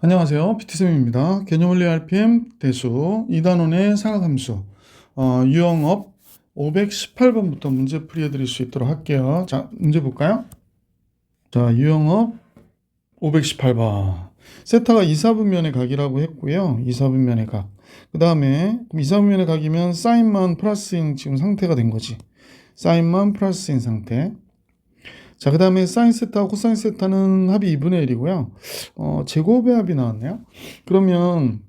안녕하세요. PT쌤입니다. 개념원리 RPM 대수 2단원의 상하함수 유형업 518번부터 문제 풀이해 드릴 수 있도록 할게요. 자, 문제 볼까요? 자, 유형업 518번. 세타가 이사분면의 각이라고 했고요. 이사분면의 각. 그 다음에 이사분면의 각이면 사인만 플러스인 지금 상태가 된 거지. 사인만 플러스인 상태. 자, 그 다음에 사인 세타와 코사인 세타는 합이 2분의 1이고요. 제곱의 합이 나왔네요. 그러면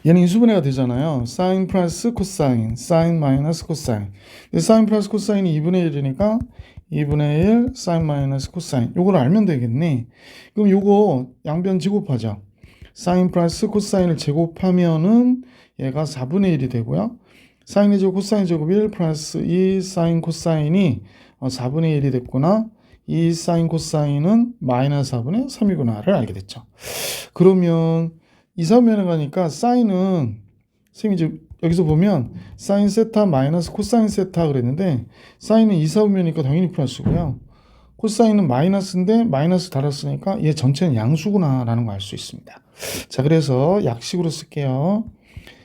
얘는 인수분해가 되잖아요. 사인 플러스 코사인, 사인 마이너스 코사인. 사인 플러스 코사인이 2분의 1이니까 2분의 1 사인 마이너스 코사인. 요걸 알면 되겠네. 그럼 요거 양변 제곱하죠. 사인 플러스 코사인을 제곱하면은 얘가 4분의 1이 되고요. 사인의 제곱, 코사인 제곱 1 플러스 2 사인 코사인이 4분의 1이 됐구나. 이 사인 코사인은 마이너스 4분의 3이구나를 알게 됐죠. 그러면 이사분면에 가니까 사인은 선생님이 이제 여기서 보면 사인 세타 마이너스 코사인 세타 그랬는데 사인은 이사분면이니까 당연히 플러스고요. 코사인은 마이너스인데 마이너스 달았으니까 얘 전체는 양수구나 라는 걸 알 수 있습니다. 자, 그래서 약식으로 쓸게요.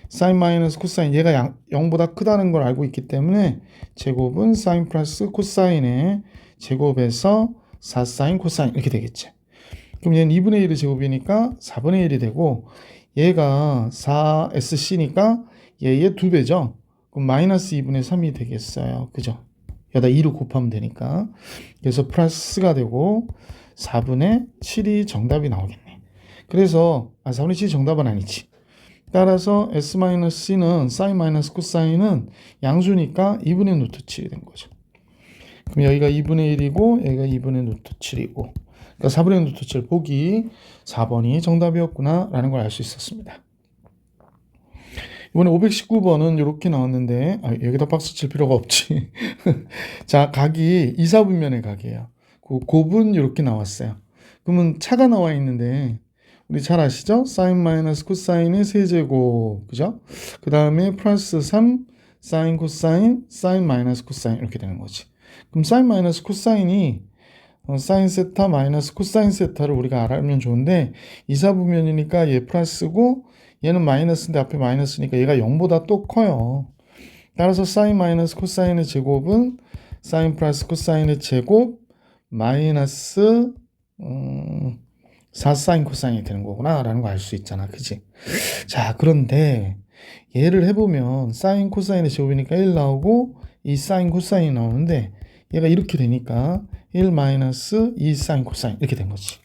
사인 마이너스 코사인, 얘가 0보다 크다는 걸 알고 있기 때문에 제곱은 사인 플러스 코사인의 제곱에서 4사인 코사인 이렇게 되겠지. 그럼 얘는 2분의 1의 제곱이니까 4분의 1이 되고 얘가 4SC니까 얘의 2배죠. 그럼 마이너스 2분의 3이 되겠어요. 그죠? 여기다 2로 곱하면 되니까. 그래서 플러스가 되고 4분의 7이 정답이 나오겠네. 그래서 4분의 7이 정답은 아니지. 따라서 S-C는 사인 마이너스 코사인은 양수니까 2분의 루트 7이 된 거죠. 그럼 여기가 2분의 1이고 여기가 2분의 루트 7이고 그러니까 4분의 루트 7 보기 4번이 정답이었구나 라는 걸 알 수 있었습니다. 이번에 519번은 이렇게 나왔는데 여기다 박스 칠 필요가 없지. 자, 각이 이사분면의 각이에요. 곱은 이렇게 나왔어요. 그러면 차가 나와 있는데 우리 잘 아시죠? 사인 마이너스 코사인의 세제곱, 그죠? 그 다음에 플러스 3 사인 코사인, 사인 마이너스 코사인 이렇게 되는 거지. 그럼 사인 마이너스 코사인이 사인 세타 마이너스 코사인 세타를 우리가 알면 좋은데 이사분면이니까 얘 플러스고 얘는 마이너스인데 앞에 마이너스니까 얘가 0보다 또 커요. 따라서 사인 마이너스 코사인의 제곱은 사인 플러스 코사인의 제곱 마이너스 4사인 코사인이 되는 거구나 라는 거 알 수 있잖아. 그지? 자, 그런데 얘를 해보면 사인 코사인의 제곱이니까 1 나오고 이 사인 코사인이 나오는데 얘가 이렇게 되니까 1 마이너스 2 사인 코사인 이렇게 된 거지.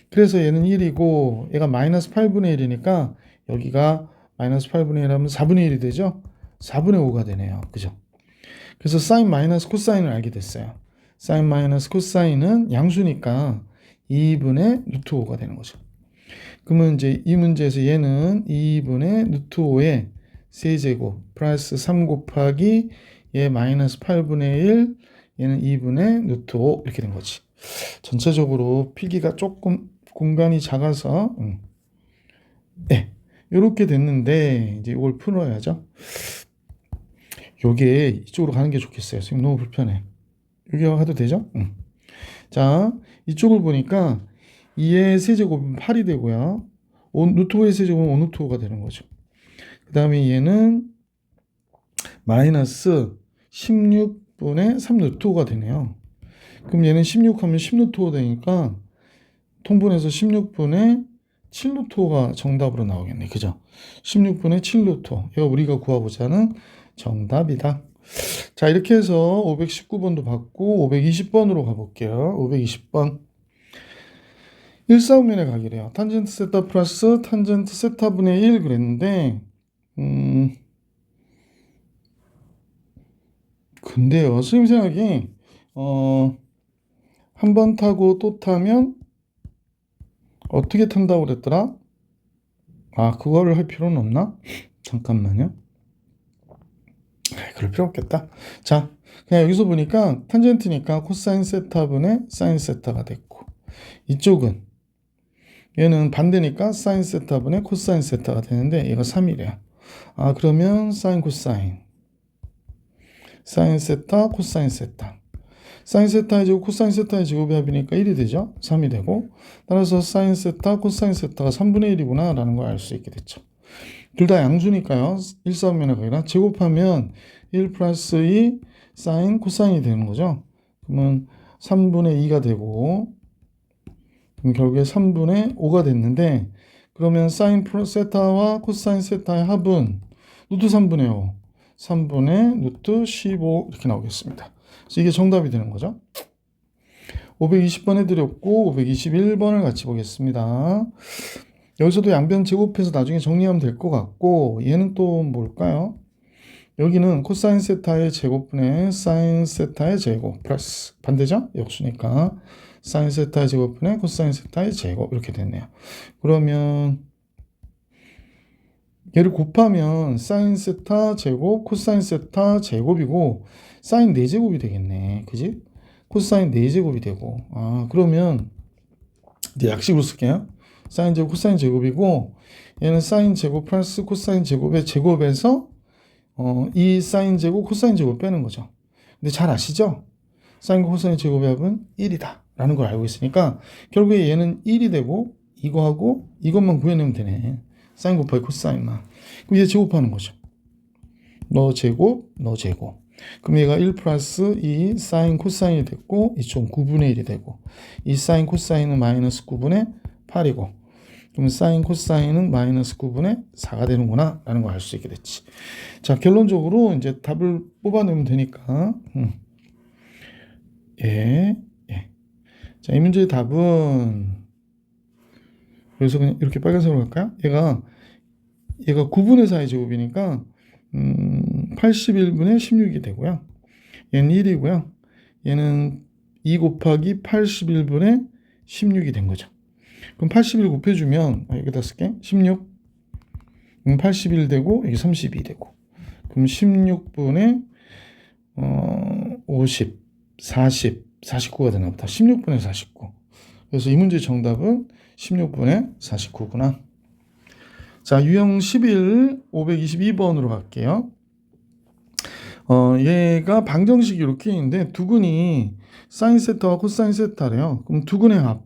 그래서 얘는 1이고 얘가 마이너스 8분의 1이니까 여기가 마이너스 8분의 1 하면 4분의 1이 되죠? 4분의 5가 되네요. 그죠? 그래서 사인 마이너스 코사인을 알게 됐어요. 사인 마이너스 코사인은 양수니까 2분의 루트 5가 되는 거죠. 그러면 이제 이 문제에서 얘는 2분의 루트 5의 세제곱 플러스 3 곱하기 얘 마이너스 8분의 1 얘는 2분의 루트 5 이렇게 된 거지. 전체적으로 필기가 조금 공간이 작아서 네, 이렇게 됐는데 이제 이걸 풀어야죠. 요게 이쪽으로 가는 게 좋겠어요. 지금 너무 불편해. 여기 가도 되죠? 자, 이쪽을 보니까 2의 세제곱은 8이 되고요. 루트 5의 세제곱은 5 루트 5가 되는 거죠. 그 다음에 얘는 마이너스 16분의 3 루트 5가 되네요. 그럼 얘는 16 하면 10 루트 5 되니까 통분해서 16분의 7 루트 5가 정답으로 나오겠네. 그죠? 16분의 7 루트 5. 이거 우리가 구하고자 하는 정답이다. 자, 이렇게 해서 519번도 받고 520번으로 가볼게요. 520번. 일사분면의 각이래요. 탄젠트 세타 플러스 탄젠트 세타분의 1 그랬는데 근데요. 선생님 생각에 한 번 타고 또 타면 어떻게 탄다고 그랬더라? 그거를 할 필요는 없나? 잠깐만요. 그럴 필요 없겠다. 자, 그냥 여기서 보니까 탄젠트니까 코사인 세타분의 사인 세타가 됐고 이쪽은 얘는 반대니까 사인 세타분의 코사인 세타가 되는데 얘가 3이래요. 그러면 사인 코사인 사인 세타 코사인 세타 사인 세타의 제곱, 코사인 세타의 제곱의 합이니까 1이 되죠. 3이 되고, 따라서 사인 세타, 코사인 세타가 3분의 1이구나 라는 걸 알 수 있게 됐죠. 둘 다 양수니까요. 일사분면의 각이라 제곱하면 1 플러스 2 사인 코사인이 되는 거죠. 그러면 3분의 2가 되고, 그럼 결국에 3분의 5가 됐는데, 그러면 사인 세타와 코사인 세타의 합은 루트 3분의 5, 3분의 루트 15 이렇게 나오겠습니다. 그래서 이게 정답이 되는 거죠. 520번 해드렸고 521번을 같이 보겠습니다. 여기서도 양변 제곱해서 나중에 정리하면 될 것 같고, 얘는 또 뭘까요? 여기는 코사인 세타의 제곱분의 사인 세타의 제곱 플러스 반대죠? 역수니까 사인 세타의 제곱분의 코사인 세타의 제곱 이렇게 됐네요. 그러면 얘를 곱하면 사인 세타 제곱 코사인 세타 제곱이고 사인 4제곱이 되겠네. 그지? 코사인 4제곱이 되고, 그러면 이제 약식으로 쓸게요. 사인 제곱 코사인 제곱이고, 얘는 사인 제곱 플러스 코사인 제곱의 제곱에서 이 사인 제곱 코사인 제곱 빼는 거죠. 근데 잘 아시죠? 사인과 코사인 제곱의 합은 1이다 라는 걸 알고 있으니까 결국에 얘는 1이 되고 이거하고 이것만 구해내면 되네. 사인 곱하기 코사인만. 그럼 얘 제곱하는 거죠. 너 제곱, 너 제곱. 그럼 얘가 1 플러스 2 사인 코사인이 됐고 이쪽은 9분의 1이 되고, 이 사인 코사인은 마이너스 9분의 8이고, 그럼 사인 코사인은 마이너스 9분의 4가 되는구나 라는 걸 알 수 있게 됐지. 자, 결론적으로 이제 답을 뽑아내면 되니까 예. 자, 이 문제의 답은 그래서 그냥 이렇게 빨간색으로 할까요? 얘가 9분의 4의 제곱이니까 81분의 16이 되고요. 얘는 1이고요. 얘는 2 곱하기 81분의 16이 된 거죠. 그럼 81 곱해주면 여기다 쓸게. 16. 81 되고 여기 32 되고. 그럼 16분의 50, 40, 49가 되나 보다. 16분의 49. 그래서 이 문제의 정답은 16분의 49구나. 자, 유형 11 522번으로 갈게요. 얘가 방정식이 이렇게 있는데 두근이 사인 세타와 코사인 세타래요. 그럼 두근의 합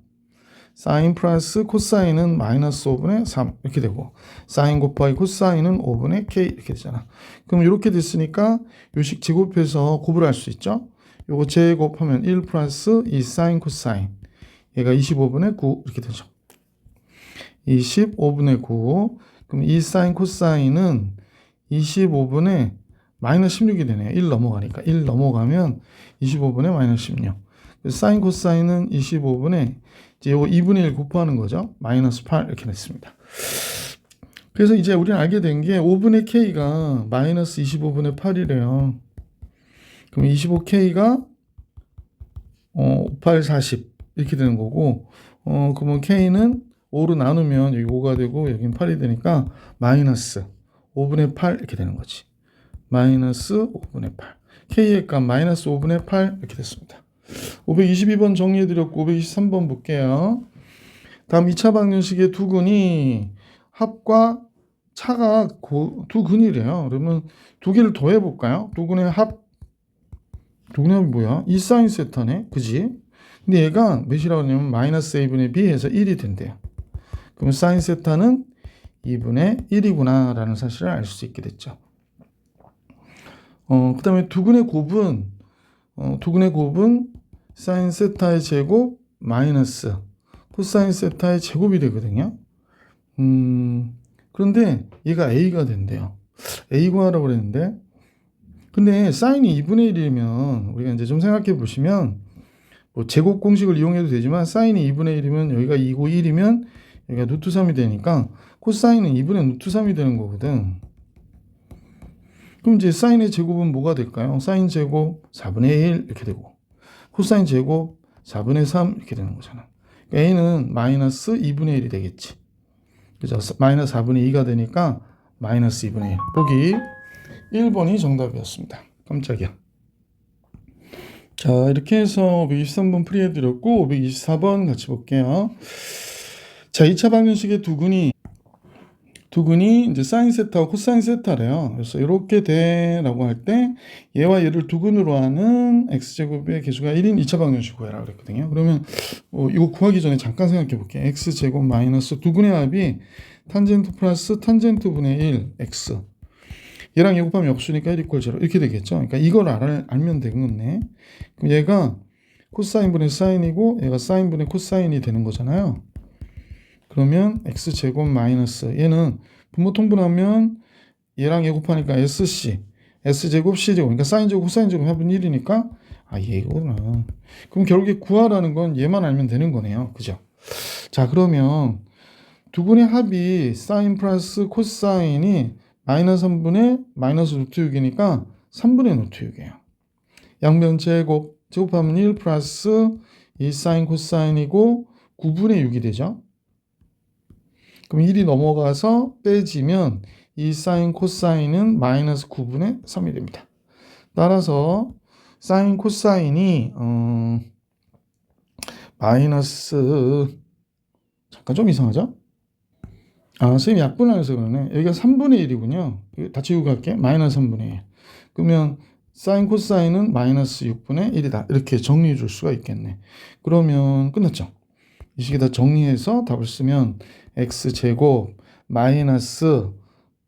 사인 플러스 코사인은 마이너스 5분의 3 이렇게 되고, 사인 곱하기 코사인은 5분의 k 이렇게 되잖아. 그럼 이렇게 됐으니까 요식 제곱해서 곱을 할 수 있죠. 요거 제곱하면 1 플러스 2 사인 코사인, 얘가 25분의 9 이렇게 되죠. 25분의 9. 그럼 2 사인 코사인은 25분의 마이너스 16이 되네요. 1 넘어가니까. 1 넘어가면 25분의 마이너스 16. 사인 코사인은 25분의 이제 요거 2분의 1 곱하는 거죠. 마이너스 8 이렇게 됐습니다. 그래서 이제 우리는 알게 된 게 5분의 k가 마이너스 25분의 8이래요. 그럼 25k가 8, 40 이렇게 되는 거고, 그러면 k는 5로 나누면 여기 5가 되고 여기는 8이 되니까 마이너스 5분의 8 이렇게 되는 거지. 마이너스 5분의 8. k의 값 마이너스 5분의 8 이렇게 됐습니다. 522번 정리해드렸고 523번 볼게요. 다음 2차 방정식의 두 근이 합과 차가 두 근이래요. 그러면 두 개를 더해볼까요? 두 근의 합이 뭐야? 2 사인 세타네. 그지? 근데 얘가 몇이라고 하냐면 마이너스 a분의 b 해서 1이 된대요. 그럼 사인 세타는 2분의 1이구나 라는 사실을 알 수 있게 됐죠. 그 다음에 두 근의 곱은 사인 세타의 제곱 마이너스 코사인 세타의 제곱이 되거든요. 그런데 얘가 a가 된대요. a 구하라고 그랬는데, 근데 사인이 2분의 1이면 우리가 이제 좀 생각해 보시면 뭐 제곱 공식을 이용해도 되지만 사인이 2분의 1이면 여기가 2고 1이면 여기가 루트 3이 되니까 코사인은 2분의 루트 3이 되는 거거든. 그럼 이제 사인의 제곱은 뭐가 될까요? 사인 제곱 4분의 1 이렇게 되고 코사인 제곱 4분의 3 이렇게 되는 거잖아. 그러니까 a는 마이너스 2분의 1이 되겠지. 그죠? 마이너스 4분의 2가 되니까 마이너스 2분의 1. 보기 1번이 정답이었습니다. 깜짝이야. 자, 이렇게 해서 523번 풀이해드렸고 524번 같이 볼게요. 자, 2차 방정식의 두 두근이 이제 사인 세타와 코사인 세타래요. 그래서 이렇게 돼라고 할 때 얘와 얘를 두근으로 하는 x제곱의 개수가 1인 2차 방정식 구해라 그랬거든요. 그러면 이거 구하기 전에 잠깐 생각해 볼게요. x제곱 마이너스 두근의 합이 탄젠트 플러스 탄젠트 분의 1 x, 얘랑 얘 곱하면 역수니까 1 이퀄 0 이렇게 되겠죠. 그러니까 이걸 알면 되겠네. 그럼 얘가 코사인 분의 사인이고 얘가 사인 분의 코사인이 되는 거잖아요. 그러면 x제곱 마이너스 얘는 분모 통분하면 얘랑 얘 곱하니까 sc, s제곱 c제곱, 그러니까 사인제곱 코사인제곱 합은 1이니까 얘구나. 그럼 결국에 구하라는 건 얘만 알면 되는 거네요. 그죠? 자, 그러면 두근의 합이 사인 플러스 코사인이 마이너스 3분의 마이너스 루트 6이니까 3분의 루트 6이에요. 양변 제곱, 제곱하면 1 플러스 2 사인 코사인이고 9분의 6이 되죠. 그럼 1이 넘어가서 빼지면 2 사인 코사인은 마이너스 9분의 3이 됩니다. 따라서 사인 코사인이 마이너스, 잠깐 좀 이상하죠? 선생님이 약분하면서 그러네. 여기가 3분의 1이군요. 다 지우고 갈게. 마이너스 3분의 1. 그러면 사인 코사인은 마이너스 6분의 1이다. 이렇게 정리해 줄 수가 있겠네. 그러면 끝났죠. 이 식에다 정리해서 답을 쓰면 x제곱 마이너스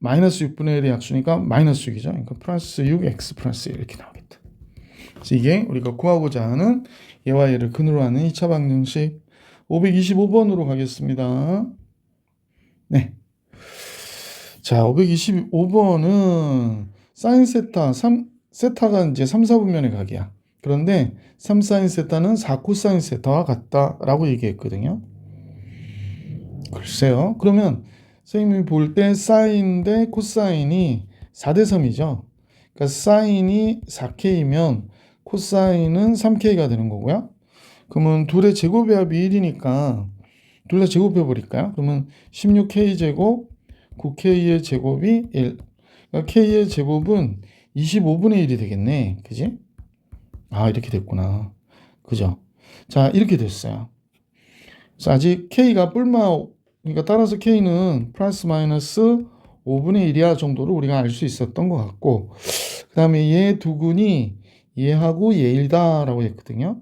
6분의 1의 약수니까 마이너스 6이죠. 그러니까 플러스 6x 플러스 1 이렇게 나오겠다. 그래서 이게 우리가 구하고자 하는 얘와 얘를 근으로 하는 2차 방정식. 525번으로 가겠습니다. 네. 자, 525번은 사인 세타, 세타가 이제 3, 4분면의 각이야. 그런데 3 사인 세타는 4 코사인 세타와 같다라고 얘기했거든요. 글쎄요. 그러면 선생님이 볼 때 사인 대 코사인이 4대 3이죠. 그러니까 사인이 4K면 코사인은 3K가 되는 거고요. 그러면 둘의 제곱의 합이 1이니까 둘 다 제곱해 버릴까요? 그러면 16K 제곱 9K의 제곱이 1. 그러니까 K의 제곱은 25분의 1이 되겠네. 그지? 이렇게 됐구나. 그죠? 자, 이렇게 됐어요. 그래서 아직 K가 그러니까 따라서 K는 플러스 마이너스 5분의 1이야 정도로 우리가 알 수 있었던 것 같고, 그 다음에 얘 두근이 얘하고 얘이다라고 했거든요.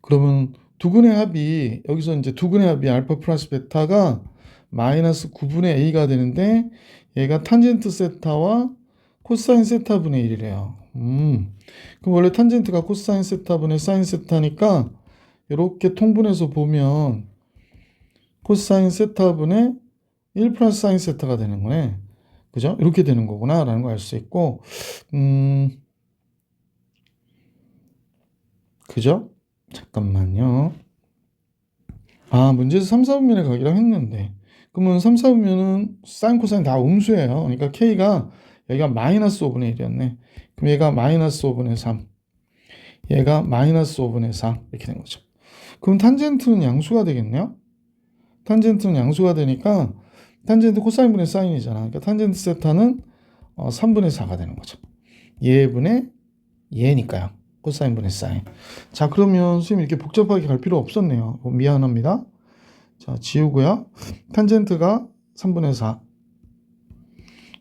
그러면 두근의 합이, 여기서 이제 두근의 합이 알파 플러스 베타가 마이너스 9분의 a가 되는데 얘가 탄젠트 세타와 코사인 세타분의 1이래요. 그럼 원래 탄젠트가 코사인 세타분의 사인 세타니까 이렇게 통분해서 보면 코사인 세타분의 1 플러스 사인 세타가 되는 거네. 그죠? 이렇게 되는 거구나 라는 걸 알 수 있고, 그죠? 잠깐만요. 문제에서 3, 4분면의 각이라고 했는데, 그러면 3, 4분면은 사인 코사인 다 음수예요. 그러니까 K가 여기가 마이너스 5분의 1이었네. 그럼 얘가 마이너스 5분의 3, 얘가 마이너스 5분의 4 이렇게 된 거죠. 그럼 탄젠트는 양수가 되겠네요. 탄젠트는 양수가 되니까 탄젠트 코사인분의 사인이잖아. 그러니까 탄젠트 세타는 3분의 4가 되는 거죠. 얘분의 얘니까요. 코사인분의 사인. 자, 그러면 선생님 이렇게 복잡하게 갈 필요 없었네요. 미안합니다. 자, 지우고요. 탄젠트가 3분의 4.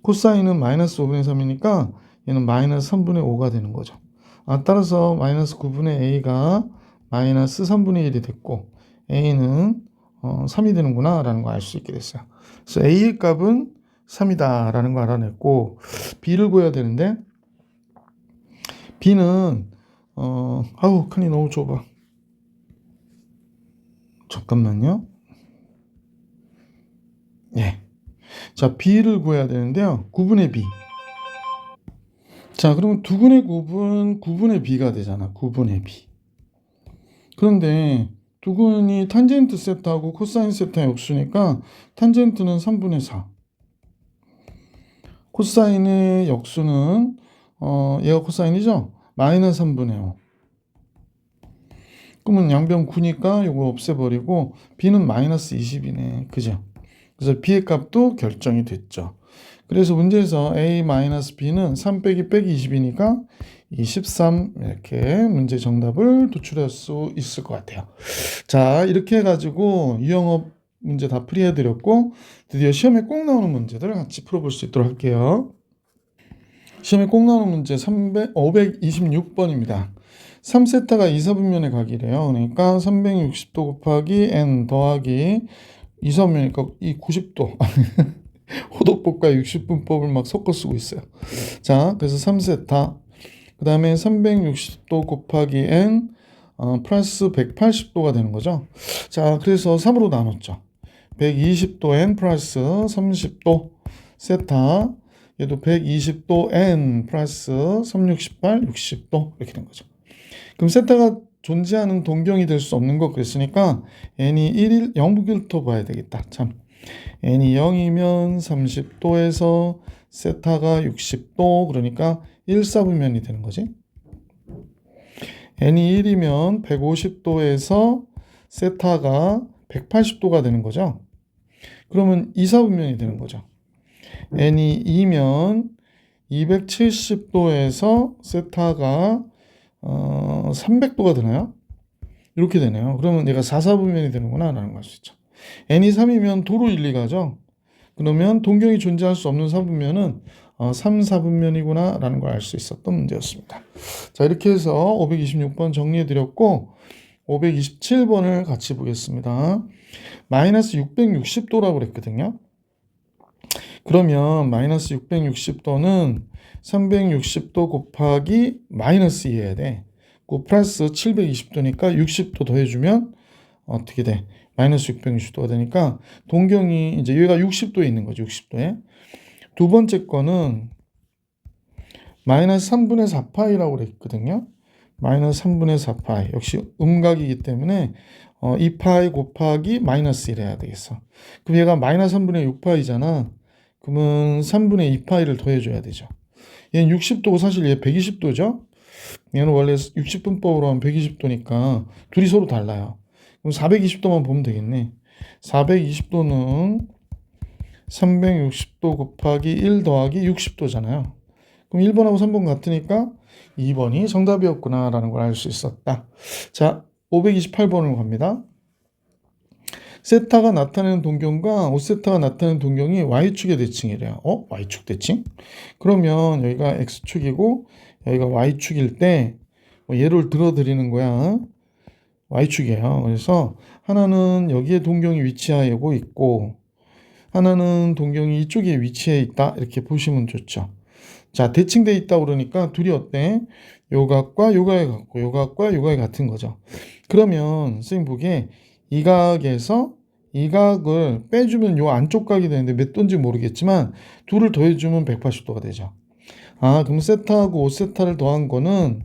코사인은 마이너스 5분의 3이니까 얘는 마이너스 3분의 5가 되는 거죠. 따라서 마이너스 9분의 a가 마이너스 3분의 1이 됐고 a는 3이 되는구나 라는 거 알 수 있게 됐어요. 그래서 a의 값은 3이다 라는 거 알아냈고, b를 구해야 되는데 b는 칸이 너무 좁아. 잠깐만요. 예. 자, b를 구해야 되는데요. 9분의 b. 자, 그러면 두근의 곱은 9분의 b가 되잖아. 9분의 b. 그런데 두근이 탄젠트 세타하고 코사인 세타의 역수니까 탄젠트는 3분의 4. 코사인의 역수는 얘가 코사인이죠? 마이너스 3분의 5. 그러면 양변 9니까 이거 없애버리고 b는 마이너스 20이네. 그죠? 그래서 b의 값도 결정이 됐죠. 그래서 문제에서 a-b는 3 빼기 20이니까 23 이렇게 문제 정답을 도출할 수 있을 것 같아요. 자, 이렇게 해가지고 유형업 문제 다 풀이해드렸고 드디어 시험에 꼭 나오는 문제들 같이 풀어볼 수 있도록 할게요. 시험에 꼭 나오는 문제 526번입니다. 3세타가 2사분면에 가기래요. 그러니까 360도 곱하기 n 더하기 2사분면이니까 이 90도 호도법과 60분법을 막 섞어 쓰고 있어요. 자, 그래서 3세타 그 다음에 360도 곱하기 n 플러스 180도가 되는 거죠. 자, 그래서 3으로 나눴죠. 120도 n 플러스 30도 세타, 얘도 120도 n 플러스 368, 60도 이렇게 된 거죠. 그럼 세타가 존재하는 동경이 될 수 없는 거 그랬으니까 n이 1일 0부터 봐야 되겠다. 참, n이 0이면 30도에서 세타가 60도, 그러니까 1사분면이 되는 거지. n이 1이면 150도에서 세타가 180도가 되는 거죠. 그러면 2사분면이 되는 거죠. n이 2면 270도에서 세타가 300도가 되나요? 이렇게 되네요. 그러면 얘가 4사분면이 되는구나 라는 걸 알 수 있죠. n이 3이면 도로 1, 2가죠. 그러면 동경이 존재할 수 없는 사분면은 3, 4분면이구나 라는 걸 알 수 있었던 문제였습니다. 자, 이렇게 해서 526번 정리해드렸고 527번을 같이 보겠습니다. 마이너스 660도라고 그랬거든요. 그러면 마이너스 660도는 360도 곱하기 마이너스 2 해야 돼. 그 플러스 720도니까 60도 더해주면 어떻게 돼? 마이너스 660도가 되니까 동경이 이제 여기가 60도에 있는 거죠. 60도에. 두 번째 거는 마이너스 3분의 4파이라고 그랬거든요. 마이너스 3분의 4파이. 역시 음각이기 때문에 2파이 곱하기 마이너스 1 해야 되겠어. 그럼 얘가 마이너스 3분의 6파이잖아. 그러면 3분의 2파이를 더해줘야 되죠. 얘는 60도고 사실 얘 120도죠. 얘는 원래 60분법으로 하면 120도니까 둘이 서로 달라요. 그럼 420도만 보면 되겠네. 420도는 360도 곱하기 1 더하기 60도잖아요. 그럼 1번하고 3번 같으니까 2번이 정답이었구나 라는 걸 알 수 있었다. 자, 528번으로 갑니다. 세타가 나타내는 동경과 5세타가 나타내는 동경이 y축의 대칭이래요. y축 대칭? 그러면 여기가 x축이고 여기가 y축일 때 예를 들어 드리는 거야. y축이에요. 그래서 하나는 여기에 동경이 위치하고 있고 하나는 동경이 이쪽에 위치해 있다. 이렇게 보시면 좋죠. 자, 대칭돼 있다 그러니까 둘이 어때? 요 각과 요 각이 같고 요 각과 요 각이 같은 거죠. 그러면 선생님 보기에 이 각에서 이 각을 빼주면 요 안쪽 각이 되는데 몇 도인지 모르겠지만 둘을 더해주면 180도가 되죠. 그럼 세타하고 5세타를 더한 거는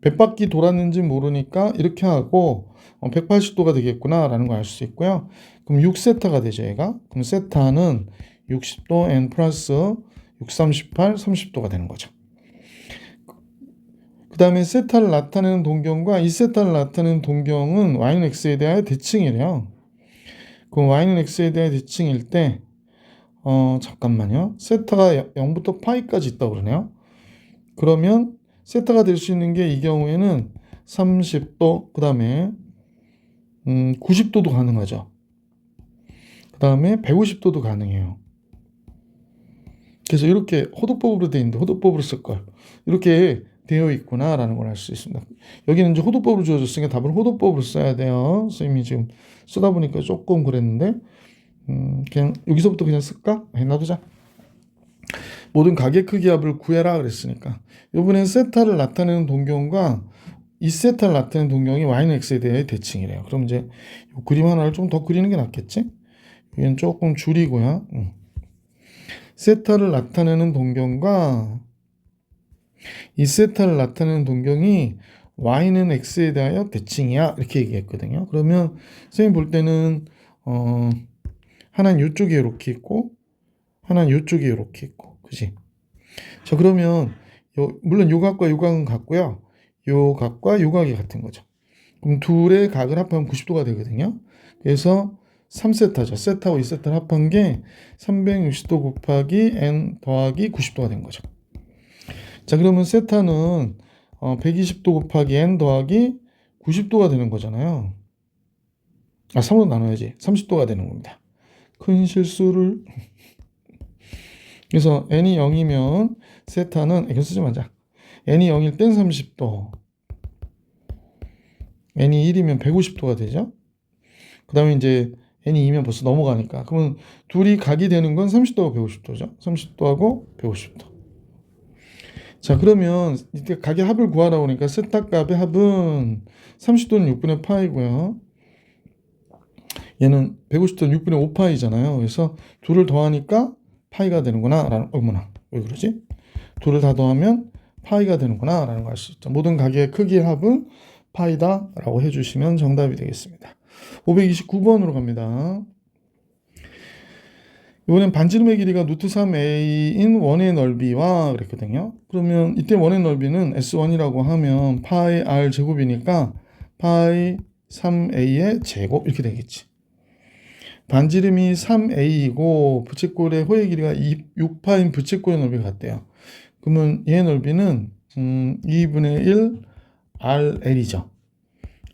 몇 바퀴 돌았는지 모르니까 이렇게 하고 180도가 되겠구나 라는 걸 알 수 있고요. 그럼 6세타가 되죠, 얘가. 그럼 세타는 60도 n 플러스 6, 38, 30도가 되는 거죠. 그 다음에 세타를 나타내는 동경과 2세타를 나타내는 동경은 y는 x에 대하여 대칭이래요. 그럼 y는 x에 대하여 대칭일 때 잠깐만요. 세타가 0부터 파이까지 있다고 그러네요. 그러면 세타가 될 수 있는 게 이 경우에는 30도, 그 다음에 90도도 가능하죠. 그 다음에 150도도 가능해요. 그래서 이렇게 호도법으로 되어 있는데 호도법으로 쓸걸. 이렇게 되어 있구나라는 걸 알 수 있습니다. 여기는 이제 호도법으로 주어졌으니까 답을 호도법으로 써야 돼요. 선생님이 지금 쓰다 보니까 조금 그랬는데 그냥 여기서부터 그냥 쓸까? 놔두자. 모든 가계 크기 합을 구해라 그랬으니까 이번엔 세타를 나타내는 동경과 2세타를 나타내는 동경이 y는 x에 대해 대칭이래요. 그럼 이제 이 그림 하나를 좀 더 그리는 게 낫겠지? 여기는 조금 줄이고요. 세타를 나타내는 동경과 2세타를 나타내는 동경이 y는 x에 대하여 대칭이야 이렇게 얘기했거든요. 그러면 선생님 볼 때는 하나는 이쪽에 이렇게 있고 하나는 이쪽에 이렇게 있고 그지? 자, 그러면 물론 요 각과 요 각은 같고요. 요 각과 요 각이 같은 거죠. 그럼 둘의 각을 합하면 90도가 되거든요. 그래서 3세타죠. 세타하고 2세타를 합한 게 360도 곱하기 n 더하기 90도가 된 거죠. 자, 그러면 세타는 120도 곱하기 n 더하기 90도가 되는 거잖아요. 3으로 나눠야지. 30도가 되는 겁니다. 큰 실수를. 그래서 n이 0이면 세타는 이거 쓰지 말자. n이 0일 땐 30도. n이 1이면 150도가 되죠. 그 다음에 이제 n이 2면 벌써 넘어가니까. 그러면 둘이 각이 되는 건 30도하고 150도죠. 30도하고 150도. 자, 그러면 이때 각의 합을 구하라고 하니까 세타 값의 합은 30도는 6분의 파이고요. 얘는 150도는 6분의 5파이잖아요. 그래서 둘을 더하니까 파이가 되는구나 라는, 어머나 왜 그러지? 둘을 다 더하면 파이가 되는구나 라는 걸 알 수 있죠. 모든 각의 크기의 합은 파이다 라고 해주시면 정답이 되겠습니다. 529번으로 갑니다. 이번엔 반지름의 길이가 루트 3a인 원의 넓이와 그랬거든요. 그러면 이때 원의 넓이는 S1이라고 하면 파이 r 제곱이니까 파이 3a의 제곱 이렇게 되겠지. 반지름이 3a이고 부채꼴의 호의 길이가 6파인 부채꼴의 넓이가 같대요. 그러면 얘의 넓이는 2분의 1 RL이죠.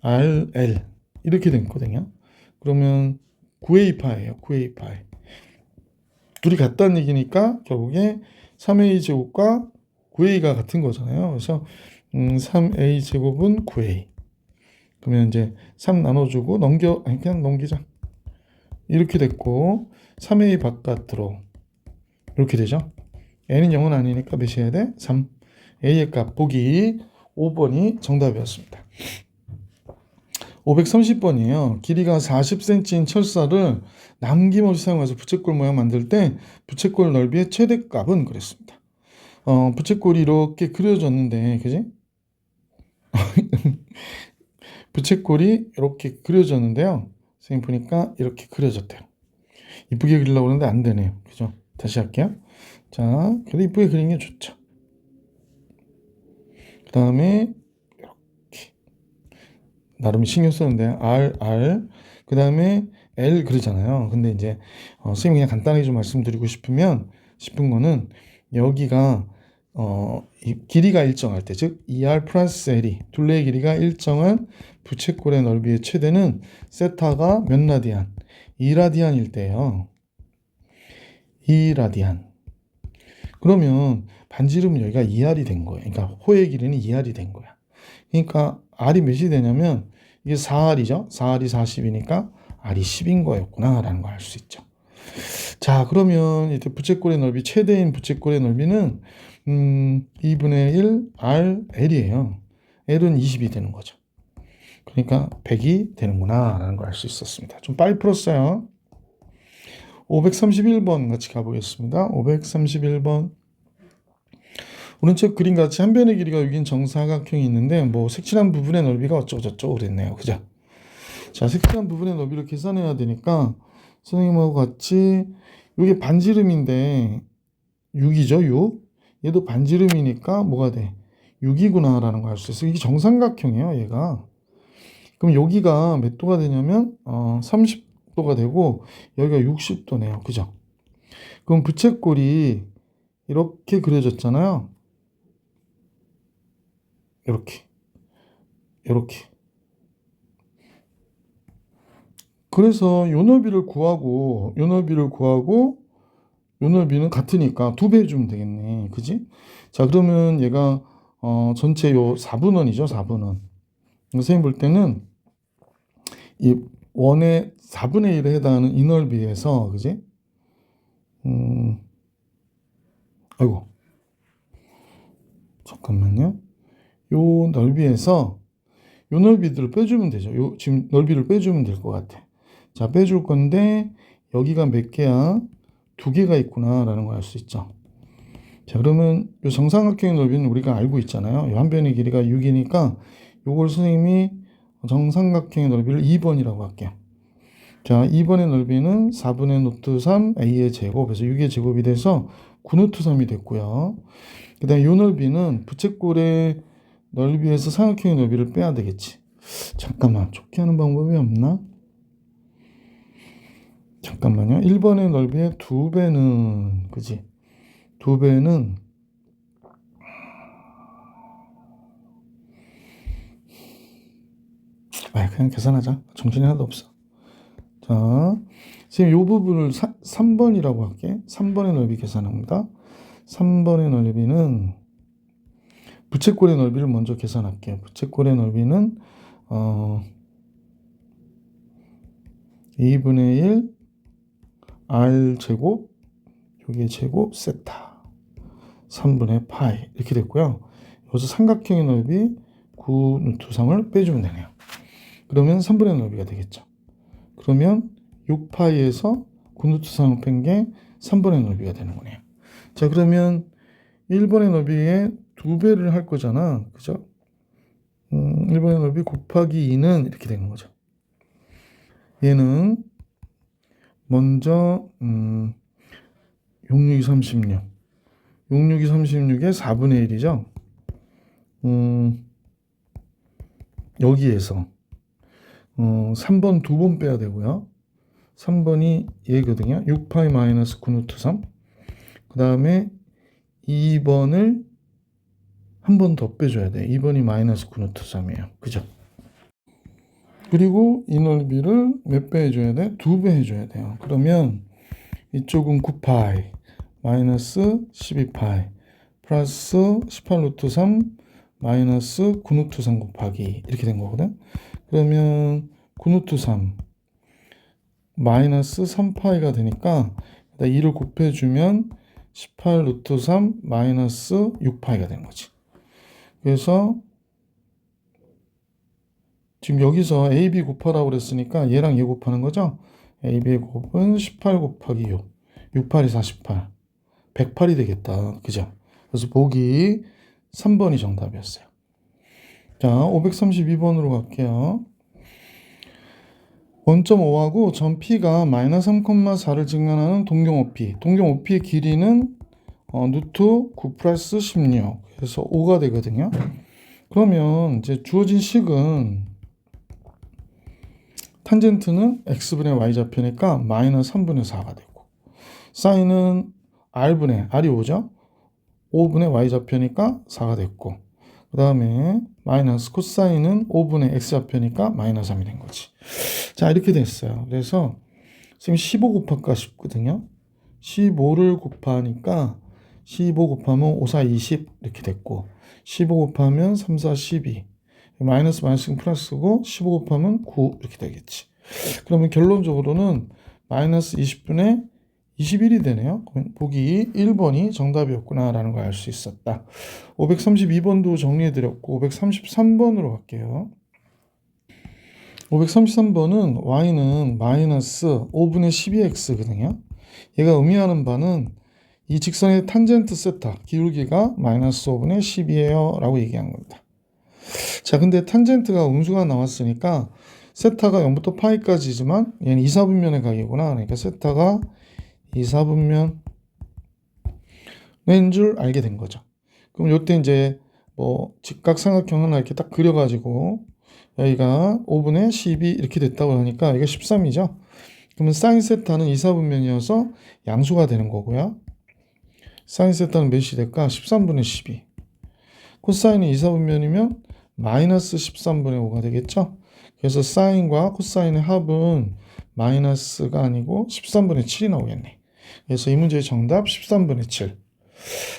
RL 이렇게 됐거든요. 그러면 9a파예요. 9a파. 둘이 같다는 얘기니까 결국에 3a 제곱과 9a가 같은 거잖아요. 그래서 3a 제곱은 9a. 그러면 이제 3 나눠주고 그냥 넘기자. 이렇게 됐고 3a 바깥으로 이렇게 되죠. n은 0은 아니니까 몇 해야 돼? 3. a의 값 보기 5번이 정답이었습니다. 530번이에요. 길이가 40cm인 철사를 남김없이 사용해서 부채꼴 모양 만들 때 부채꼴 넓이의 최대값은 그랬습니다. 부채꼴이 이렇게 그려졌는데, 그지? 부채꼴이 이렇게 그려졌는데요. 선생님 보니까 이렇게 그려졌대요. 이쁘게 그리려고 하는데 안 되네요. 그죠? 다시 할게요. 자, 그래도 이쁘게 그리는 게 좋죠. 그 다음에 이렇게 나름 신경 쓰는데 R 그 다음에 L 그러잖아요. 근데 이제 선생님 그냥 간단하게 좀 말씀드리고 싶은 거는 여기가 이 길이가 일정할 때, 즉 ER 플러스 L이 둘레의 길이가 일정한 부채꼴의 넓이의 최대는 세타가 몇 라디안? 2라디안일 때예요. 2라디안. 그러면 반지름 여기가 2R이 된 거예요. 그러니까 호의 길이는 2R이 된 거야. 그러니까 R이 몇이 되냐면 이게 4R이죠. 4R이 40이니까 R이 10인 거였구나 라는 걸 알 수 있죠. 자, 그러면 이때 부채꼴의 넓이, 최대인 부채꼴의 넓이는 2분의 1 RL이에요. L은 20이 되는 거죠. 그러니까 100이 되는구나 라는 걸 알 수 있었습니다. 좀 빨리 풀었어요. 531번 같이 가보겠습니다. 531번. 오른쪽 그림 같이 한 변의 길이가 6인 정사각형이 있는데 뭐 색칠한 부분의 넓이가 어쩌고저쩌고 그랬네요. 그죠? 자, 색칠한 부분의 넓이를 계산해야 되니까 선생님하고 같이 이게 반지름인데 6이죠. 6. 얘도 반지름이니까 뭐가 돼? 6이구나 라는 걸 알 수 있어요. 이게 정삼각형이에요. 얘가. 그럼 여기가 몇 도가 되냐면 30도가 되고 여기가 60도네요. 그죠? 그럼 부채꼴이 이렇게 그려졌잖아요. 이렇게. 그래서 요 넓이를 구하고 요 넓이는 같으니까 2배 해주면 되겠네. 그지? 자, 그러면 얘가 전체 요 4분원이죠. 4분원. 선생님 볼 때는 이 원의 4분의 1에 해당하는 이 넓이에서, 그지? 아이고. 잠깐만요. 요 넓이에서 요 넓이들을 빼주면 되죠. 요 지금 넓이를 빼주면 될 것 같아. 자, 빼줄 건데 여기가 몇 개야? 2개가 있구나 라는 걸 알 수 있죠. 자, 그러면 요 정삼각형의 넓이는 우리가 알고 있잖아요. 요 한 변의 길이가 6이니까 요걸 선생님이 정삼각형의 넓이를 2번이라고 할게요. 자, 2번의 넓이는 4분의 노트 3 a의 제곱, 그래서 6의 제곱이 돼서 9노트 3이 됐고요. 그 다음에 요 넓이는 부채꼴의 넓이에서 삼각형의 넓이를 빼야 되겠지. 잠깐만, 좁게 하는 방법이 없나? 잠깐만요. 1번의 넓이의 2배는, 그지? 2배는 그냥 계산하자. 정신이 하나도 없어. 지금 이 부분을 3번이라고 할게. 3번의 넓이 계산합니다. 3번의 넓이는 부채꼴의 넓이를 먼저 계산할게요. 부채꼴의 넓이는 2분의 1 r 제곱 여기에 제곱 세타 3분의 파이 이렇게 됐고요. 여기서 삼각형의 넓이 9루트3을 빼주면 되네요. 그러면 3분의 넓이가 되겠죠. 그러면 6파이에서 9루트3을 뺀 게 3분의 넓이가 되는 거네요. 자, 그러면 1번의 넓이에 2배를 할 거잖아. 그죠? 1번의 넓이 곱하기 2는 이렇게 되는 거죠. 얘는 먼저 6, 6이 36 6, 6이 36의 4분의 1이죠. 여기에서 3번 2번 빼야 되고요. 3번이 얘거든요. 6파이 마이너스 9루트 3. 그 다음에 2번을 한 번 더 빼줘야 돼. 2번이 마이너스 9루트 3이에요. 그죠? 그리고 이 넓이를 몇 배 해줘야 돼? 2배 해줘야 돼요. 그러면 이쪽은 9파이 마이너스 12파이 플러스 18루트 3 마이너스 9루트 3 곱하기 이렇게 된 거거든. 그러면 9루트 3 마이너스 3파이가 되니까 2를 곱해주면 18루트 3 마이너스 6파이가 되는 거지. 그래서 지금 여기서 AB 곱하라고 그랬으니까 얘랑 얘 곱하는 거죠. AB의 곱은 18 곱하기 6 68이 48 108이 되겠다. 그죠? 그래서 보기 3번이 정답이었어요. 자, 532번으로 갈게요. 원점 5하고 점 P가 마이너스 3,4를 증가하는 동경 OP. 동경 OP의 길이는 루트 9 플러스 16. 그래서 5가 되거든요. 그러면 이제 주어진 식은 탄젠트는 x분의 y좌표니까 마이너스 3분의 4가 되고 사인은 r분의 r이 5죠. 5분의 y좌표니까 4가 됐고 그 다음에 마이너스 코사인은 5분의 x좌표니까 마이너스 3이 된 거지. 자, 이렇게 됐어요. 그래서 지금 15 곱할까 싶거든요. 15를 곱하니까 15 곱하면 5, 4, 20 이렇게 됐고 15 곱하면 3, 4, 12 마이너스 마이너스 플러스고 15 곱하면 9 이렇게 되겠지. 그러면 결론적으로는 마이너스 20분의 21이 되네요. 보기 1번이 정답이었구나 라는 걸 알 수 있었다. 532번도 정리해드렸고 533번으로 갈게요. 533번은 y는 마이너스 5분의 12x거든요. 얘가 의미하는 바는 이 직선의 탄젠트 세타 기울기가 마이너스 5분의 10이에요 라고 얘기한 겁니다. 자, 근데 탄젠트가 음수가 나왔으니까 세타가 0부터 파이까지지만 얘는 2, 4분면의 각이구나. 그러니까 세타가 2, 4분면인 줄 알게 된 거죠. 그럼 이때 이제 뭐 직각삼각형 하나 이렇게 딱 그려가지고 여기가 5분의 12 이렇게 됐다고 하니까 이게 13이죠. 그러면 사인 세타는 2, 4분면이어서 양수가 되는 거고요. 사인 세타는 몇이 될까? 13분의 12. 코사인이 2, 4분면이면 마이너스 13분의 5가 되겠죠. 그래서 사인과 코사인의 합은 마이너스가 아니고 13분의 7이 나오겠네. 그래서 이 문제의 정답 13분의 7.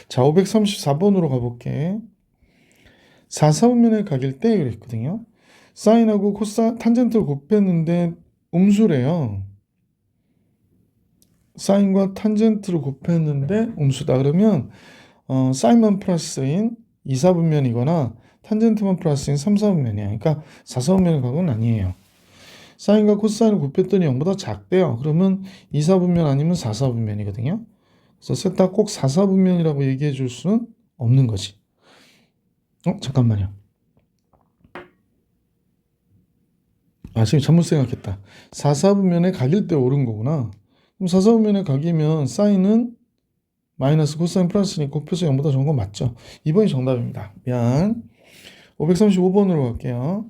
자, 534번으로 가볼게. 4, 4분면의 각일 때 그랬거든요. 사인하고 탄젠트를 곱했는데 음수래요. 사인과 탄젠트를 곱했는데 음수다. 그러면 사인만 플러스인 2, 4분면이거나 탄젠트만 플러스인 3, 4분면이야. 그러니까 4, 4분면의 각은 아니에요. 사인과 코사인을 곱했더니 0보다 작대요. 그러면 2, 4분면 아니면 4, 4분면이거든요. 그래서 세타 꼭 4, 4분면이라고 얘기해 줄 수는 없는 거지. 잠깐만요. 지금 잘못 생각했다. 4, 4분면의 각일 때 옳은 거구나. 그럼 4, 4분면의 각이면 사인은 마이너스 코사인 플러스니까 곱해서 0보다 적은 건 맞죠? 2번이 정답입니다. 미안. 535번으로 갈게요.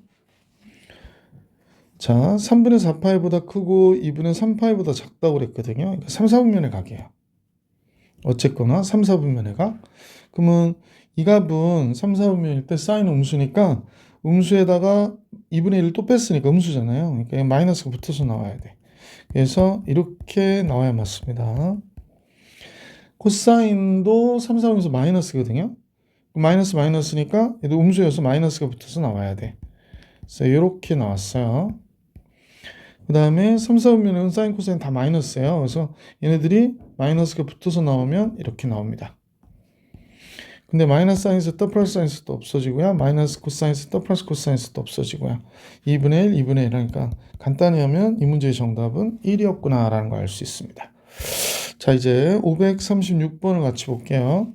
자, 3분의 4파이보다 크고 2분의 3파이보다 작다고 그랬거든요. 그러니까 3, 4분면의 각이에요. 어쨌거나 3, 4분면의 각. 그러면 이 값은 3, 4분면일 때 사인 음수니까 음수에다가 2분의 1을 또 뺐으니까 음수잖아요. 그러니까 마이너스가 붙어서 나와야 돼. 그래서 이렇게 나와야 맞습니다. 코사인도 3, 4, 5에서 마이너스거든요. 마이너스 마이너스니까 얘도 음수여서 마이너스가 붙어서 나와야 돼. 그래서 이렇게 나왔어요. 그 다음에 3, 4, 5면은 사인, 코사인 다 마이너스예요. 그래서 얘네들이 마이너스가 붙어서 나오면 이렇게 나옵니다. 근데 마이너스 사인 세타, 플러스 사인 세타 없어지고요. 마이너스 코사인 세타, 플러스 코사인 세타 없어지고요. 2분의 1, 2분의 1 하니까 간단히 하면 이 문제의 정답은 1이었구나 라는 걸 알 수 있습니다. 자, 이제 536번을 같이 볼게요.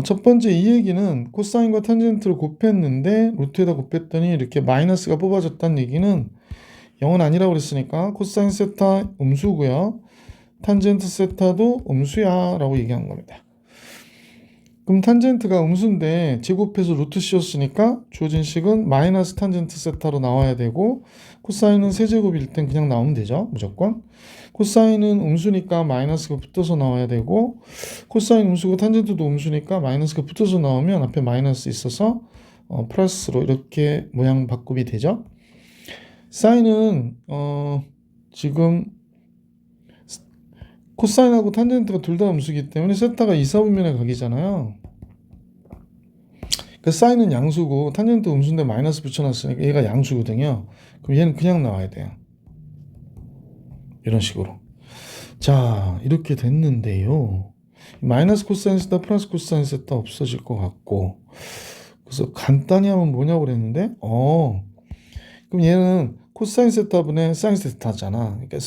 첫 번째 이 얘기는 코사인과 탄젠트를 곱했는데 루트에다 곱했더니 이렇게 마이너스가 뽑아졌다는 얘기는 0은 아니라고 그랬으니까 코사인 세타 음수고요. 탄젠트 세타도 음수야 라고 얘기한 겁니다. 그럼 탄젠트가 음수인데 제곱해서 루트 씌웠으니까 주어진 식은 마이너스 탄젠트 세타로 나와야 되고 코사인은 세제곱일 땐 그냥 나오면 되죠. 무조건. 코사인은 음수니까 마이너스가 붙어서 나와야 되고 코사인 음수고 탄젠트도 음수니까 마이너스가 붙어서 나오면 앞에 마이너스 있어서 플러스로 이렇게 모양 바꿈이 되죠. 사인은 지금 코사인하고 탄젠트가 둘 다 음수기 때문에 세타가 2, 4분면의 각이잖아요. 그 사인은 양수고 탄젠트 음수인데 마이너스 붙여놨으니까 얘가 양수거든요. 그럼 얘는 그냥 나와야 돼요. 이런 식으로. 자, 이렇게 됐는데요. 마이너스 코사인 세타, 플러스 코사인 세타 없어질 것 같고 그래서 간단히 하면 뭐냐고 그랬는데 그럼 얘는 코사인 세타분의 사인 세타잖아. 그러니까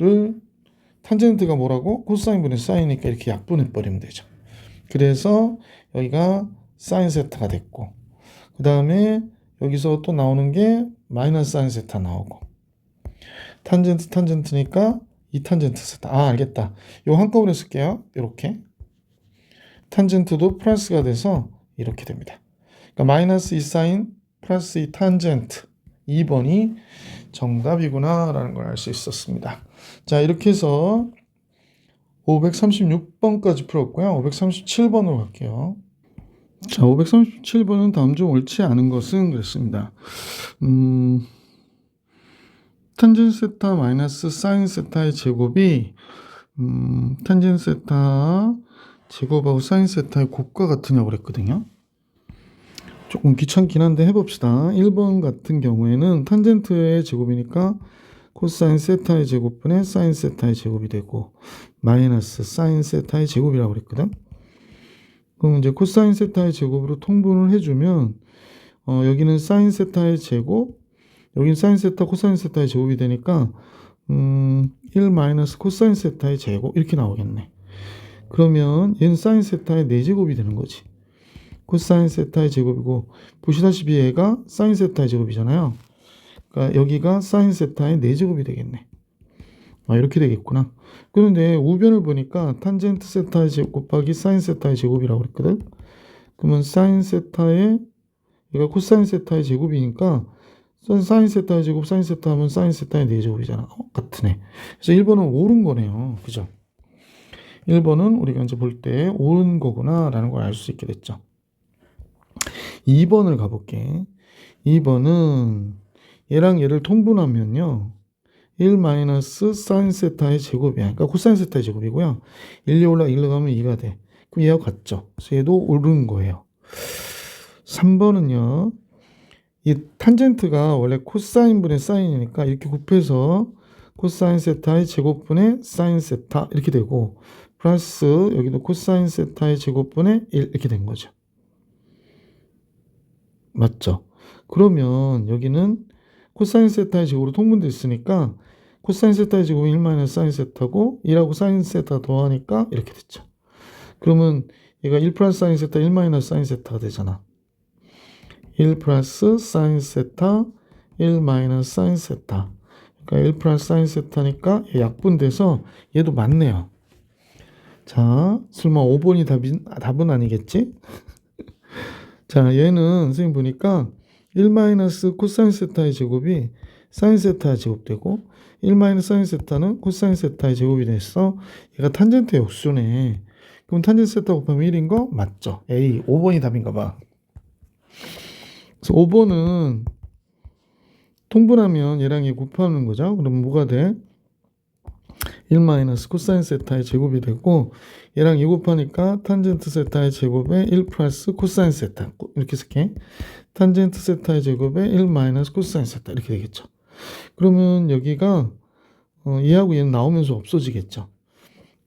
요거를 탄젠트가 뭐라고? 코사인분의 사인이니까 이렇게 약분해버리면 되죠. 그래서 여기가 사인 세타가 됐고 그 다음에 여기서 또 나오는 게 마이너스 사인 세타 나오고 탄젠트 탄젠트니까 이 탄젠트 세타. 알겠다. 요 한꺼번에 쓸게요. 이렇게 탄젠트도 플러스가 돼서 이렇게 됩니다. 그러니까 마이너스 2 사인 플러스 2 탄젠트 2번이 정답이구나 라는 걸 알 수 있었습니다. 자, 이렇게 해서 536번까지 풀었고요. 537번으로 갈게요. 자, 537번은 다음 중 옳지 않은 것은 그랬습니다. 탄젠 세타 마이너스 사인 세타의 제곱이 탄젠 세타 제곱하고 사인 세타의 곱과 같으냐고 그랬거든요. 조금 귀찮긴 한데 해봅시다. 1번 같은 경우에는 탄젠트의 제곱이니까 코사인 세타의 제곱분의 사인 세타의 제곱이 되고 마이너스 사인 세타의 제곱이라고 그랬거든. 그럼 이제 코사인 세타의 제곱으로 통분을 해주면 여기는 사인 세타의 제곱, 여기는 사인 세타, 코사인 세타의 제곱이 되니까 1 마이너스 코사인 세타의 제곱 이렇게 나오겠네. 그러면 얘는 사인 세타의 4제곱이 되는 거지. 코사인 세타의 제곱이고 보시다시피 얘가 사인 세타의 제곱이잖아요. 그러니까 여기가 사인 세타의 4제곱이 되겠네. 이렇게 되겠구나. 그런데 우변을 보니까 탄젠트 세타의 제곱 곱하기 사인 세타의 제곱이라고 그랬거든. 그러면 사인 세타의 얘가 코사인 세타의 제곱이니까 사인 세타의 제곱 사인 세타 하면 사인 세타의 4제곱이잖아. 같으네. 그래서 1번은 옳은 거네요. 그죠? 1번은 우리가 이제 볼 때 옳은 거구나 라는 걸 알 수 있게 됐죠. 2번을 가볼게. 2번은 얘랑 얘를 통분하면요. 1 마이너스 사인 세타의 제곱이야. 그러니까 코사인 세타의 제곱이고요. 1로 올라 1로 가면 2가 돼. 그럼 얘하고 같죠. 그래서 얘도 옳은 거예요. 3번은요. 이 탄젠트가 원래 코사인분의 사인이니까 이렇게 곱해서 코사인 세타의 제곱분의 사인 세타 이렇게 되고 플러스 여기도 코사인 세타의 제곱분의 1 이렇게 된 거죠. 맞죠? 그러면 여기는 코사인 세타의 제곱으로 통분됐으니까 코사인 세타의 제곱은 1 마이너스 사인 세타고 1하고 사인 세타 더하니까 이렇게 됐죠. 그러면 얘가 1 플러스 사인 세타 1 마이너스 사인 세타가 되잖아. 1 플러스 사인 세타 1 마이너스 사인 세타. 그러니까 1 플러스 사인 세타니까 약분돼서 얘도 맞네요. 자, 설마 5번이 답은 아니겠지? 자, 얘는 선생님 보니까 1 마이너스 코사인 세타의 제곱이 사인 세타의 제곱되고 1 마이너스 사인 세타는 코사인 세타의 제곱이 됐어. 얘가 탄젠트의 역수네. 그럼 탄젠트 세타 곱하면 1인 거 맞죠? A, 5번이 답인가 봐. 그래서 5번은 통분하면 얘랑 얘 곱하는 거죠. 그럼 뭐가 돼? 1 마이너스 코사인 세타의 제곱이 되고, 얘랑 얘 곱하니까 탄젠트 세타의 제곱에 1 플러스 코사인 세타, 이렇게 쓸게. 탄젠트 세타의 제곱에 1 마이너스 코사인 세타, 이렇게 되겠죠. 그러면 여기가 얘하고 얘는 나오면서 없어지겠죠.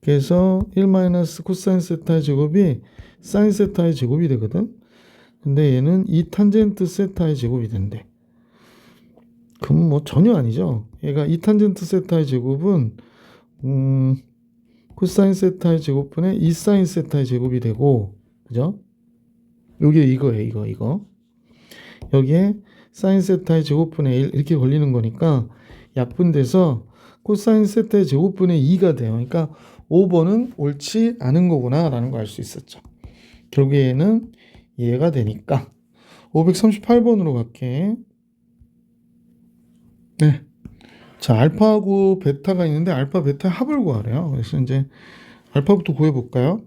그래서 1 마이너스 코사인 세타의 제곱이 사인 세타의 제곱이 되거든. 근데 얘는 2 탄젠트 세타의 제곱이 된대. 그럼 뭐 전혀 아니죠. 얘가 2 탄젠트 세타의 제곱은 코사인 세타의 제곱분의 2 사인 세타의 제곱이 되고, 그죠? 요게 이거예요. 이거. 여기에 사인 세타의 제곱분의 1 이렇게 걸리는 거니까 약분돼서 코사인 세타의 제곱분의 2가 돼요. 그러니까 5번은 옳지 않은 거구나 라는 거 알 수 있었죠. 결국에는 얘가 되니까 538번으로 갈게. 네. 자, 알파하고 베타가 있는데 알파 베타 합을 구하래요. 그래서 이제 알파부터 구해 볼까요?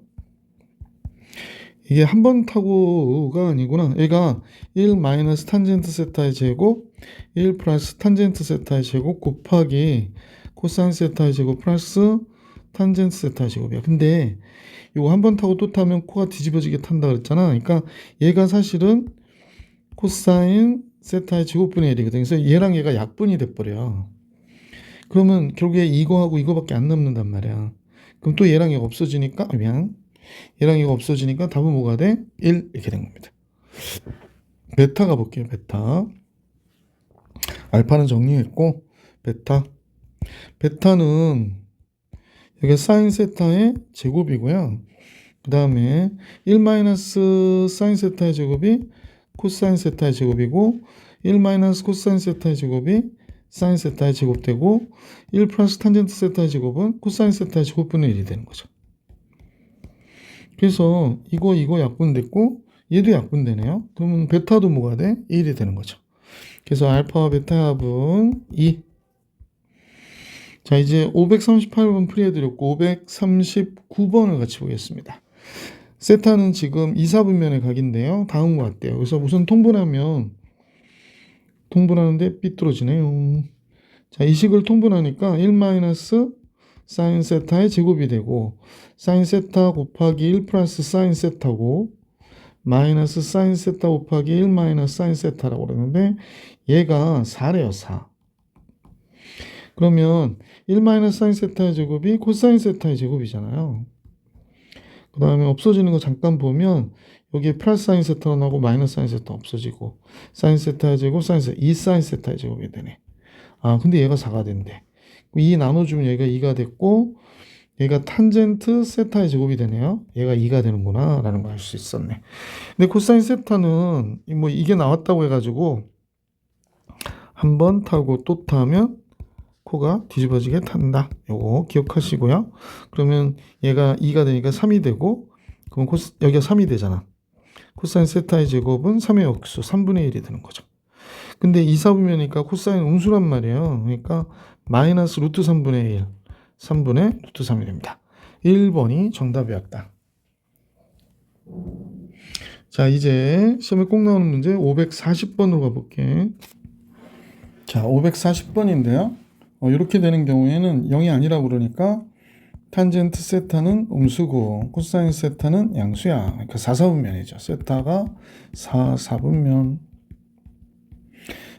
이게 한 번 타고가 아니구나. 얘가 1 마이너스 탄젠트 세타의 제곱 1 플러스 탄젠트 세타의 제곱 곱하기 코사인 세타의 제곱 플러스 탄젠트 세타의 제곱이야. 근데 이거 한 번 타고 또 타면 코가 뒤집어지게 탄다 그랬잖아. 그러니까 얘가 사실은 코사인 세타의 제곱분의 1이거든. 그래서 얘랑 얘가 약분이 돼버려. 그러면 결국에 이거하고 이거밖에 안 남는단 말이야. 그럼 또 얘랑 얘가 없어지니까 얘랑 얘가 없어지니까 답은 뭐가 돼? 1 이렇게 된 겁니다. 베타 가볼게요. 베타. 알파는 정리했고 베타는 여기 사인 세타의 제곱이고요. 그 다음에 1 마이너스 사인 세타의 제곱이 코사인 세타의 제곱이고 1 마이너스 코사인 세타의 제곱이 사인 세타의 제곱되고 1 플러스 탄젠트 세타의 제곱은 코사인 세타의 제곱분의 1이 되는 거죠. 그래서 이거 약분됐고 얘도 약분되네요. 그러면 베타도 뭐가 돼? 1이 되는 거죠. 그래서 알파와 베타의 합은 2. 자, 이제 538번 풀이해드렸고 539번을 같이 보겠습니다. 세타는 지금 2, 4분면의 각인데요. 다음과 같대요. 그래서 우선 통분하는데 삐뚤어지네요. 자, 이 식을 통분하니까 1 마이너스 사인 세타의 제곱이 되고 사인 세타 곱하기 1 플러스 사인 세타고 마이너스 사인 세타 곱하기 1 마이너스 사인 세타라고 그러는데 얘가 4래요. 4. 그러면 1 마이너스 사인 세타의 제곱이 코사인 세타의 제곱이잖아요. 그 다음에 없어지는 거 잠깐 보면 여기에 플러스 사인 세타가 나오고 마이너스 사인 세타 없어지고 사인 세타의 제곱 사인 세타 2 사인 세타의 제곱이 되네. 근데 얘가 4가 된대. 2 나눠주면 얘가 2가 됐고 얘가 탄젠트 세타의 제곱이 되네요. 얘가 2가 되는구나 라는 걸 알 수 있었네. 근데 코사인 세타는 뭐 이게 나왔다고 해가지고 한 번 타고 또 타면 코가 뒤집어지게 탄다. 요거 기억하시고요. 그러면 얘가 2가 되니까 3이 되고 그럼 여기가 3이 되잖아. 코사인 세타의 제곱은 3의 역수 3분의 1이 되는 거죠. 근데 2, 4분면이니까 코사인 음수란 말이에요. 그러니까 마이너스 루트 3분의 1 3분의 루트 3이 됩니다. 1번이 정답이었다. 자, 이제 시험에 꼭 나오는 문제 540번으로 가볼게. 자, 540번인데요. 이렇게 되는 경우에는 0이 아니라고 그러니까 탄젠트 세타는 음수고 코사인 세타는 양수야. 그러니까 4, 4분면이죠. 세타가 4, 4분면.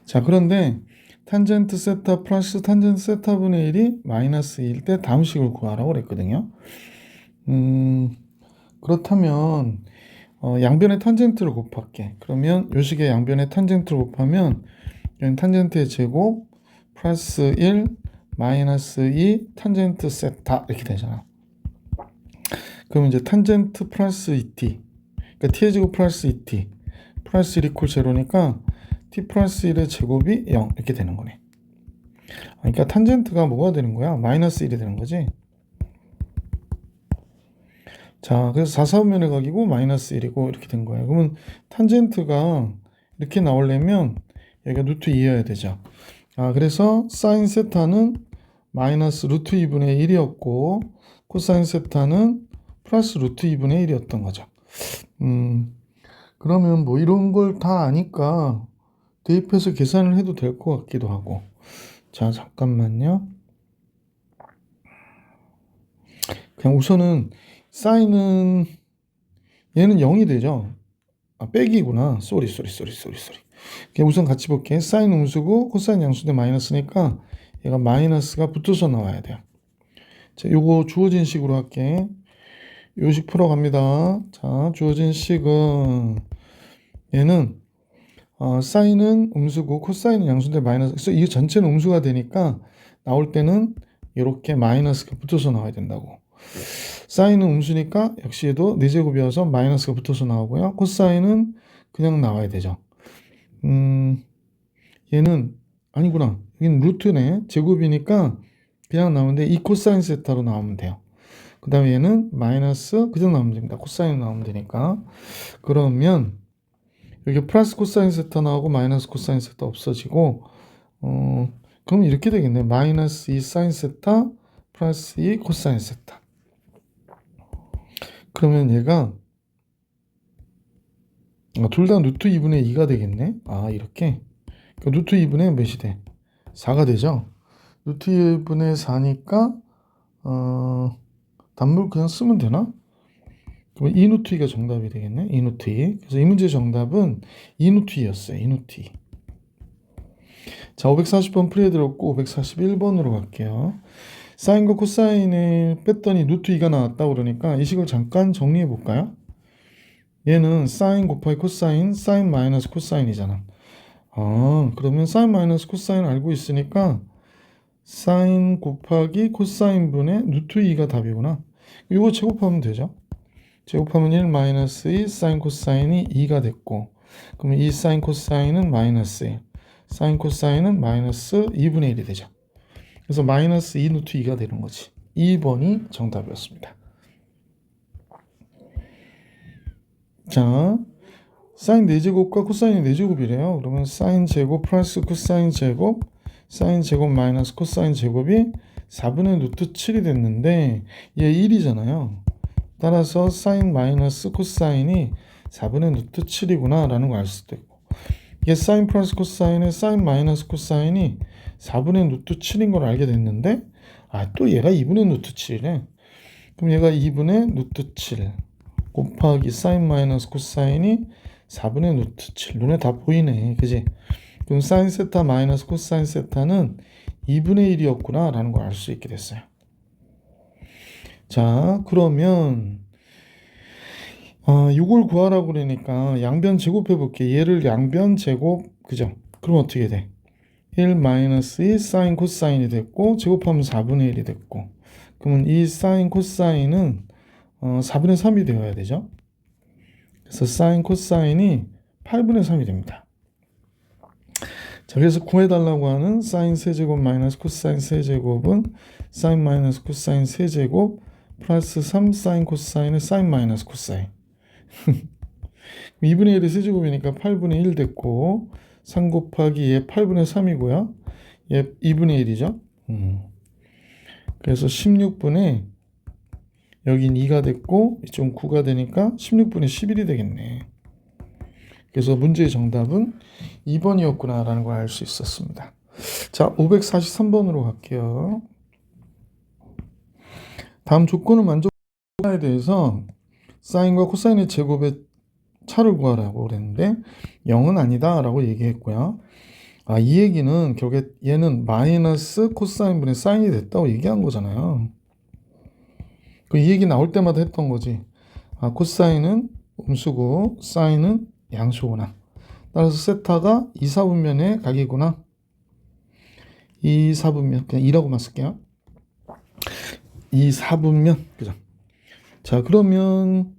자, 그런데 탄젠트 세타 플러스 탄젠트 세타분의 1이 마이너스 2일 때 다음 식을 구하라고 그랬거든요. 그렇다면 양변의 탄젠트를 곱할게. 그러면 요 식의 양변의 탄젠트를 곱하면 여기 탄젠트의 제곱 플러스 1 마이너스 2 탄젠트 세타 이렇게 되잖아. 그러면 이제 탄젠트 플러스 2t 그러니까 t의 제곱 플러스 2t 플러스 1 이퀄 제로니까 t 플러스 1의 제곱이 0 이렇게 되는 거네. 그러니까 탄젠트가 뭐가 되는 거야? 마이너스 1이 되는 거지. 자, 그래서 4, 4분면의 각이고 마이너스 1이고 이렇게 된 거예요. 그러면 탄젠트가 이렇게 나오려면 여기가 루트 2여야 되죠. 그래서 사인 세타는 마이너스 루트 2분의 1이었고 코사인 세타는 플러스 루트 2분의 1이었던 거죠. 그러면 뭐 이런 걸 다 아니까 대입해서 계산을 해도 될 것 같기도 하고. 자, 잠깐만요. 그냥 우선은 사인은 얘는 0이 되죠. 아, 빼기구나. 쏘리. 그냥 우선 같이 볼게. 사인 음수고 코사인 양수인데 마이너스니까 얘가 마이너스가 붙어서 나와야 돼요. 자, 요거 주어진 식으로 할게. 요식 풀어갑니다. 자, 주어진 식은 얘는 사인은 음수고 코사인은 양수인데 마이너스. 그래서 이 전체는 음수가 되니까 나올 때는 이렇게 마이너스가 붙어서 나와야 된다고. 사인은 음수니까 역시 얘도 4제곱이어서 마이너스가 붙어서 나오고요. 코사인은 그냥 나와야 되죠. 얘는 아니구나. 여기는 루트네. 제곱이니까 그냥 나오는데 이 코사인 세타로 나오면 돼요. 그 다음에 얘는 마이너스 그대로 나오면 됩니다. 코사인 나오면 되니까. 그러면 여기 플러스 코사인 세타 나오고 마이너스 코사인 세타 없어지고 그럼 이렇게 되겠네. 마이너스 2 사인 세타 플러스 2 코사인 세타. 그러면 얘가 둘 다 루트 2분의 2가 되겠네. 이렇게. 그러니까 루트 2분의 몇이 돼? 4가 되죠. 루트 2분의 4니까 단물 그냥 쓰면 되나? 그럼 2루트 2가 정답이 되겠네. 2루트 2. 그래서 이 문제 정답은 2루트 2였어요. 2루트 2. 자, 540번 풀이해 드렸고 541번으로 갈게요. 사인과 코사인을 뺐더니 루트 2가 나왔다고 그러니까 이 식을 잠깐 정리해 볼까요? 얘는 사인 곱하기 코사인, 사인 마이너스 코사인이잖아. 그러면 사인 마이너스 코사인 알고 있으니까 사인 곱하기 코사인 분의 루트 2가 답이구나. 이거 제곱하면 되죠. 제곱하면 1 마이너스 2 사인 코사인이 2가 됐고, 그러면 2 사인 코사인은 마이너스 1, 사인 코사인은 마이너스 2분의 1이 되죠. 그래서 마이너스 2 루트 2가 되는 거지. 2번이 정답이었습니다. 자, 사인 4제곱과 코사인 4제곱이래요. 그러면 사인 제곱 플러스 코사인 제곱, 사인 제곱 마이너스 코사인 제곱이 4분의 루트 7이 됐는데 얘 1이잖아요. 따라서 사인 마이너스 코사인이 4분의 루트 7이구나 라는 걸 알 수도 있고, 이게 사인 플러스 코사인의 사인 마이너스 코사인이 4분의 루트 7인 걸 알게 됐는데 또 얘가 2분의 루트 7이래. 그럼 얘가 2분의 루트 7 곱하기 사인 마이너스 코사인이 4분의 루트 7. 눈에 다 보이네. 그지? 그럼 사인 세타 마이너스 코사인 세타는 2분의 1이었구나 라는 걸 알 수 있게 됐어요. 자, 그러면 이걸 구하라고 그러니까 양변 제곱해 볼게. 얘를 양변 제곱, 그죠? 그럼 어떻게 돼? 1 마이너스 2 사인 코사인이 됐고 제곱하면 4분의 1이 됐고, 그러면 이 사인 코사인은 4분의 3이 되어야 되죠. 그래서 사인 코사인이 8분의 3이 됩니다. 자, 그래서 구해달라고 하는 사인 세제곱 마이너스 코사인 세제곱은 사인 마이너스 코사인 세제곱 플러스 3 사인 코사인은 사인 마이너스 코사인. 2분의 1이 세제곱이니까 8분의 1 됐고, 3 곱하기 얘 8분의 3이고요. 얘 2분의 1이죠. 그래서 16분의 여긴 2가 됐고 이쪽은 9가 되니까 16분의 11이 되겠네. 그래서 문제의 정답은 2번이었구나 라는 걸 알 수 있었습니다. 자, 543번으로 갈게요. 다음 조건을 만족에 대해서 사인과 코사인의 제곱의 차를 구하라고 그랬는데 0은 아니다 라고 얘기했고요. 이 얘기는 결국에 얘는 마이너스 코사인분의 사인이 됐다고 얘기한 거잖아요. 이 얘기 나올 때마다 했던 거지. 코사인은 음수고 사인은 양수구나. 따라서 세타가 2, 4분면의 각이구나. 2, 4분면 그냥 2라고만 쓸게요. 2, 4분면 그죠? 자, 그러면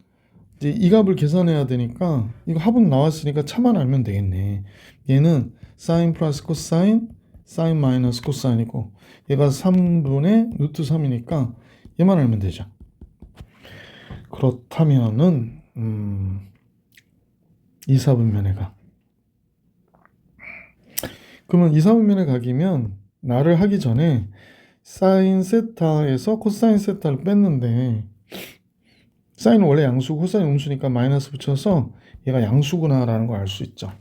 이제 이 값을 계산해야 되니까 이거 합은 나왔으니까 차만 알면 되겠네. 얘는 사인 플러스 코사인, 사인 마이너스 코사인이고 얘가 3분의 루트 3이니까 얘만 알면 되죠. 그렇다면은 2, 4분면의 각. 그러면 2, 4분면의 각이면 나를 하기 전에 사인 세타에서 코사인 세타를 뺐는데 사인은 원래 양수고 코사인 음수니까 마이너스 붙여서 얘가 양수구나 라는 걸 알 수 있죠.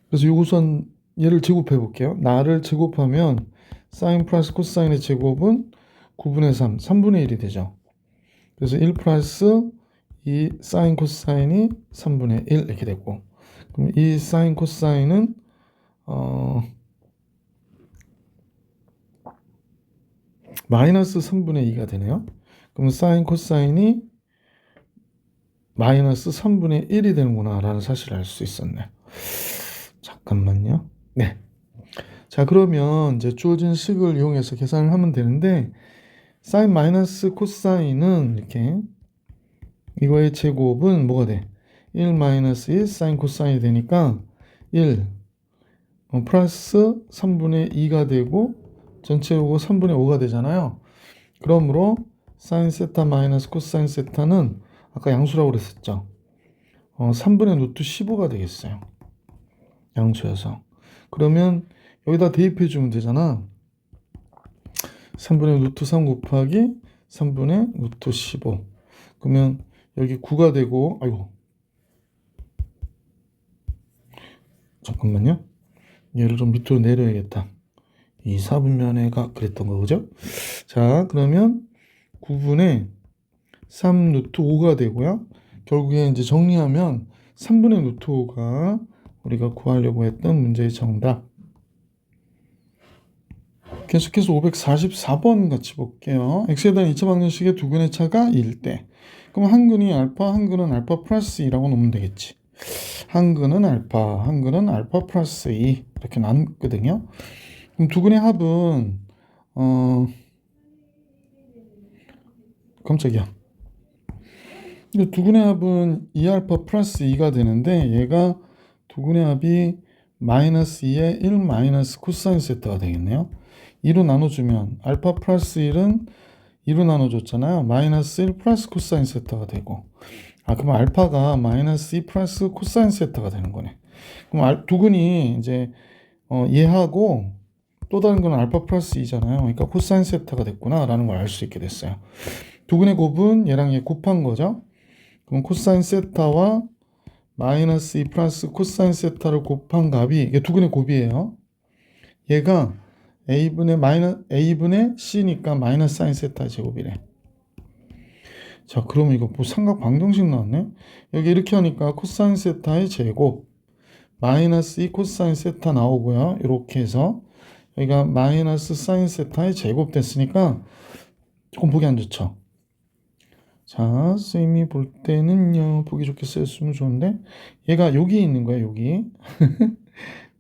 그래서 우선 얘를 제곱해 볼게요. 나를 제곱하면 사인 플러스 코사인의 제곱은 9분의 3, 3분의 1이 되죠. 그래서 1 플러스 이 사인 코사인이 3분의 1 이렇게 되고, 그럼 이 사인 코사인은 마이너스 3분의 2가 되네요. 그럼 사인 코사인이 마이너스 3분의 1이 되는구나 라는 사실을 알 수 있었네. 잠깐만요. 네. 자, 그러면 이제 주어진 식을 이용해서 계산을 하면 되는데, 사인 마이너스 코사인은 이렇게 이거의 제곱은 뭐가 돼? 1 마이너스 1 사인 코사인이 되니까 1 플러스 3분의 2가 되고 전체 요거 3분의 5가 되잖아요. 그러므로 사인 세타 마이너스 코사인 세타는 아까 양수라고 그랬었죠. 3분의 루트 15가 되겠어요. 양수여서. 그러면 여기다 대입해 주면 되잖아. 3분의 루트 3 곱하기 3분의 루트 15. 그러면 여기 9가 되고, 아이고. 잠깐만요. 얘를 좀 밑으로 내려야겠다. 이 4분면에가 그랬던 거, 그죠? 자, 그러면 9분의 3 루트 5가 되고요. 결국에 이제 정리하면 3분의 루트 5가 우리가 구하려고 했던 문제의 정답. 계속해서 544번 같이 볼게요. x에 대한 2차 방정식의 두 근의 차가 1대. 그럼 한 근이 알파, 한 근은 알파 플러스 2라고 놓으면 되겠지. 한 근은 알파, 한 근은 알파 플러스 2 이렇게 나누거든요. 그럼 두 근의 합은 깜짝이야. 두 근의 합은 2알파 플러스 2가 되는데 얘가 두 근의 합이 마이너스 2에 1 마이너스 코사인 세타가 되겠네요. 2로 나눠주면 알파 플러스 1은 2로 나눠줬잖아요. 마이너스 1 플러스 코사인 세타가 되고, 그럼 알파가 마이너스 2 플러스 코사인 세타가 되는 거네. 그럼 두 근이 이제 얘하고 또 다른 건 알파 플러스 2잖아요. 그러니까 코사인 세타가 됐구나 라는 걸 알 수 있게 됐어요. 두 근의 곱은 얘랑 얘 곱한 거죠. 그럼 코사인 세타와 마이너스 2 플러스 코사인 세타를 곱한 값이 이게 두 근의 곱이에요. 얘가 a분의 c니까 마이너스 사인 세타 제곱이래. 자, 그러면 이거 뭐 삼각 방정식 나왔네. 여기 이렇게 하니까 코사인 세타의 제곱 마이너스 2 코사인 세타 나오고요. 이렇게 해서 여기가 마이너스 사인 세타의 제곱 됐으니까 조금 보기 안 좋죠. 자, 쌤이 볼 때는요, 보기 좋게 쓰였으면 좋은데, 얘가 여기 있는 거야, 여기.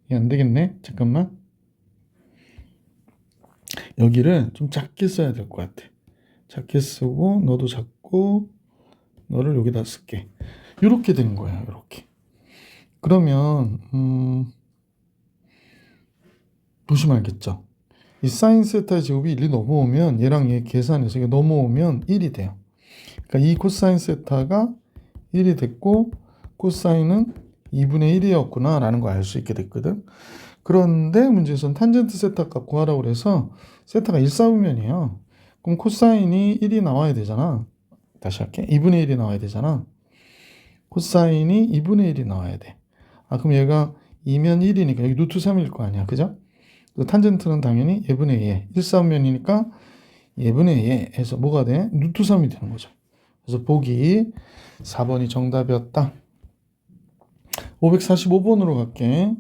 이게 안 되겠네. 잠깐만. 여기를 좀 작게 써야 될 것 같아. 작게 쓰고, 너도 작고, 너를 여기다 쓸게. 이렇게 되는 거야, 이렇게. 그러면, 보시면 알겠죠? 이 사인 세타 제곱이 1이 넘어오면, 얘랑 얘 계산해서 이게 넘어오면 1이 돼요. 그러니까 이 코사인 세타가 1이 됐고 코사인은 2분의 1이었구나 라는 걸 알 수 있게 됐거든. 그런데 문제에서는 탄젠트 세타 값 구하라고 그래서 세타가 1사분면이에요. 그럼 코사인이 1이 나와야 되잖아. 다시 할게. 2분의 1이 나와야 되잖아. 코사인이 2분의 1이 나와야 돼. 그럼 얘가 2면 1이니까 여기 루트 3일 거 아니야. 그죠? 탄젠트는 당연히 예분의 예. 1사분면이니까 예분의 예 해서 뭐가 돼? 루트 3이 되는 거죠. 그래서 보기 4번이 정답이었다. 545번으로 갈게.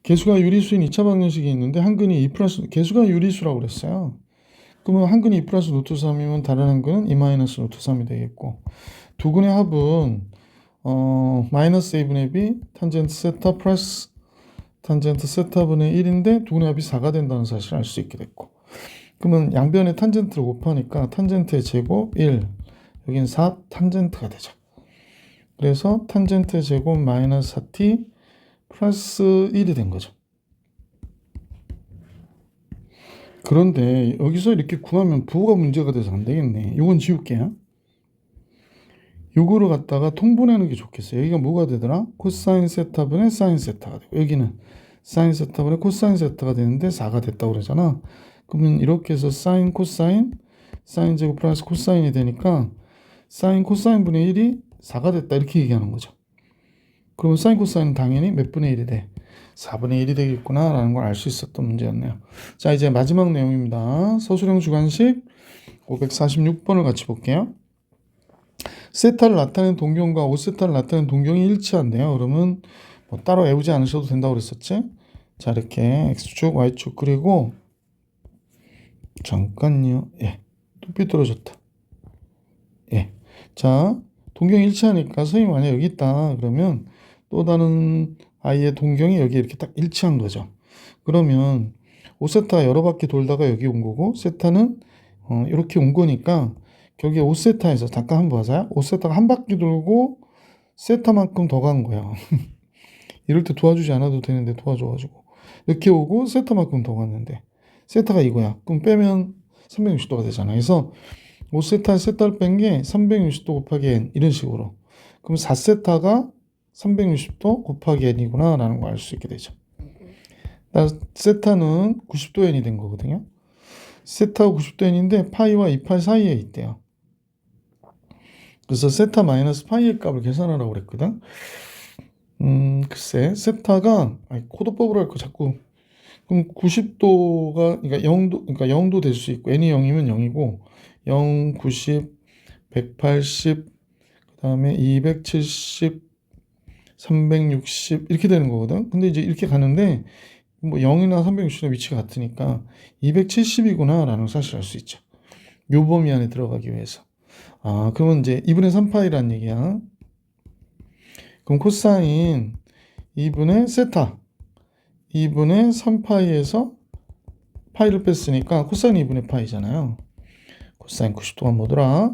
개수가 유리수인 2차 방정식이 있는데 한 근이 2 플러스 개수가 유리수라고 그랬어요. 그러면 한 근이 2 플러스 루트 3이면 다른 한 근은 2 마이너스 루트 3이 되겠고, 두 근의 합은 마이너스 a분의 b 탄젠트 세타 플러스 탄젠트 세타분의 1인데 두 근의 합이 4가 된다는 사실을 알 수 있게 됐고, 그러면 양변의 탄젠트를 곱하니까 탄젠트의 제곱 1, 여긴 4 탄젠트가 되죠. 그래서 탄젠트의 제곱 마이너스 4t 플러스 1이 된 거죠. 그런데 여기서 이렇게 구하면 부호가 문제가 돼서 안 되겠네. 이건 지울게요. 요거를 갖다가 통분하는 게 좋겠어요. 여기가 뭐가 되더라? 코사인 세타분의 사인 세타가 되고, 여기는 사인 세타분의 코사인 세타가 되는데 4가 됐다고 그러잖아. 그러면 이렇게 해서 사인 코사인 사인 제곱 플러스 코사인이 되니까 사인 코사인 분의 1이 4가 됐다 이렇게 얘기하는 거죠. 그러면 사인 코사인은 당연히 몇 분의 1이 돼? 4분의 1이 되겠구나 라는 걸 알 수 있었던 문제였네요. 자, 이제 마지막 내용입니다. 서술형 주관식 546번을 같이 볼게요. 세타를 나타내는 동경과 5세타를 나타내는 동경이 일치한대요. 그러면 뭐 따로 외우지 않으셔도 된다고 그랬었지? 자, 이렇게 X축, Y축 그리고 잠깐요. 예, 또 삐뚤어졌다. 예, 자, 동경이 일치하니까 선생님 만약 여기 있다 그러면 또 다른 아이의 동경이 여기 이렇게 딱 일치한 거죠. 그러면 5세타 여러 바퀴 돌다가 여기 온 거고 세타는 이렇게 온 거니까 여기 5세타에서 잠깐 한번 보세요. 5세타가 한 바퀴 돌고 세타만큼 더 간 거야. 이럴 때 도와주지 않아도 되는데 도와줘가지고 이렇게 오고 세타만큼 더 갔는데 세타가 이거야. 그럼 빼면 360도가 되잖아. 그래서 5세타 세타를 뺀 게 360도 곱하기 n 이런 식으로. 그럼 4세타가 360도 곱하기 n이구나 라는 걸 알 수 있게 되죠. 세타는 90도 n이 된 거거든요. 세타가 90도 n인데 파이와 2파이 사이에 있대요. 그래서 세타 마이너스 파이의 값을 계산하라고 그랬거든. 글쎄 세타가 코드법으로 할 거 자꾸. 그럼 90도가 그러니까 0도 될 수 있고 n이 0이면 0이고 0, 90, 180 그다음에 270 360 이렇게 되는 거거든. 근데 이제 이렇게 가는데 뭐 0이나 360의 위치가 같으니까 270이구나 라는 사실을 알 수 있죠. 요 범위 안에 들어가기 위해서. 아, 그러면 이제 2분의 3파이라는 얘기야. 그럼 코사인 2분의 세타 2분의 3파이에서 파이를 뺐으니까 코사인 2분의 파이잖아요. 코사인 90도가 뭐더라?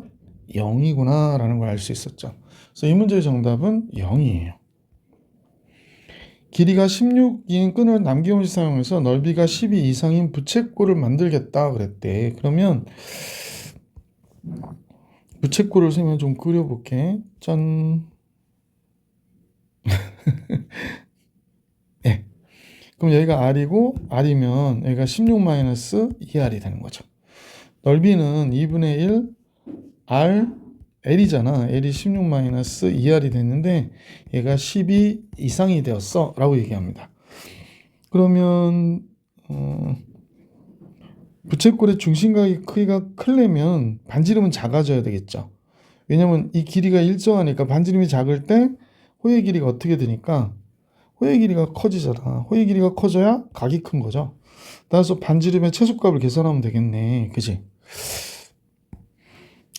0이구나 라는 걸 알 수 있었죠. 그래서 이 문제의 정답은 0이에요. 길이가 16인 끈을 남김없이 사용해서 넓이가 12 이상인 부채꼴을 만들겠다 그랬대. 그러면 부채꼴을 선생님 좀 그려볼게. 짠. 네. 그럼 여기가 R이고 R이면 여기가 16-2R이 되는 거죠. 넓이는 2분의 1 R L이잖아. L이 16-2R이 됐는데 얘가 12 이상이 되었어 라고 얘기합니다. 그러면 부채꼴의 중심각의 크기가 크려면 반지름은 작아져야 되겠죠. 왜냐면 이 길이가 일정하니까 반지름이 작을 때 호의 길이가 어떻게 되니까 호의 길이가 커지잖아. 호의 길이가 커져야 각이 큰 거죠. 따라서 반지름의 최소값을 계산하면 되겠네. 그지?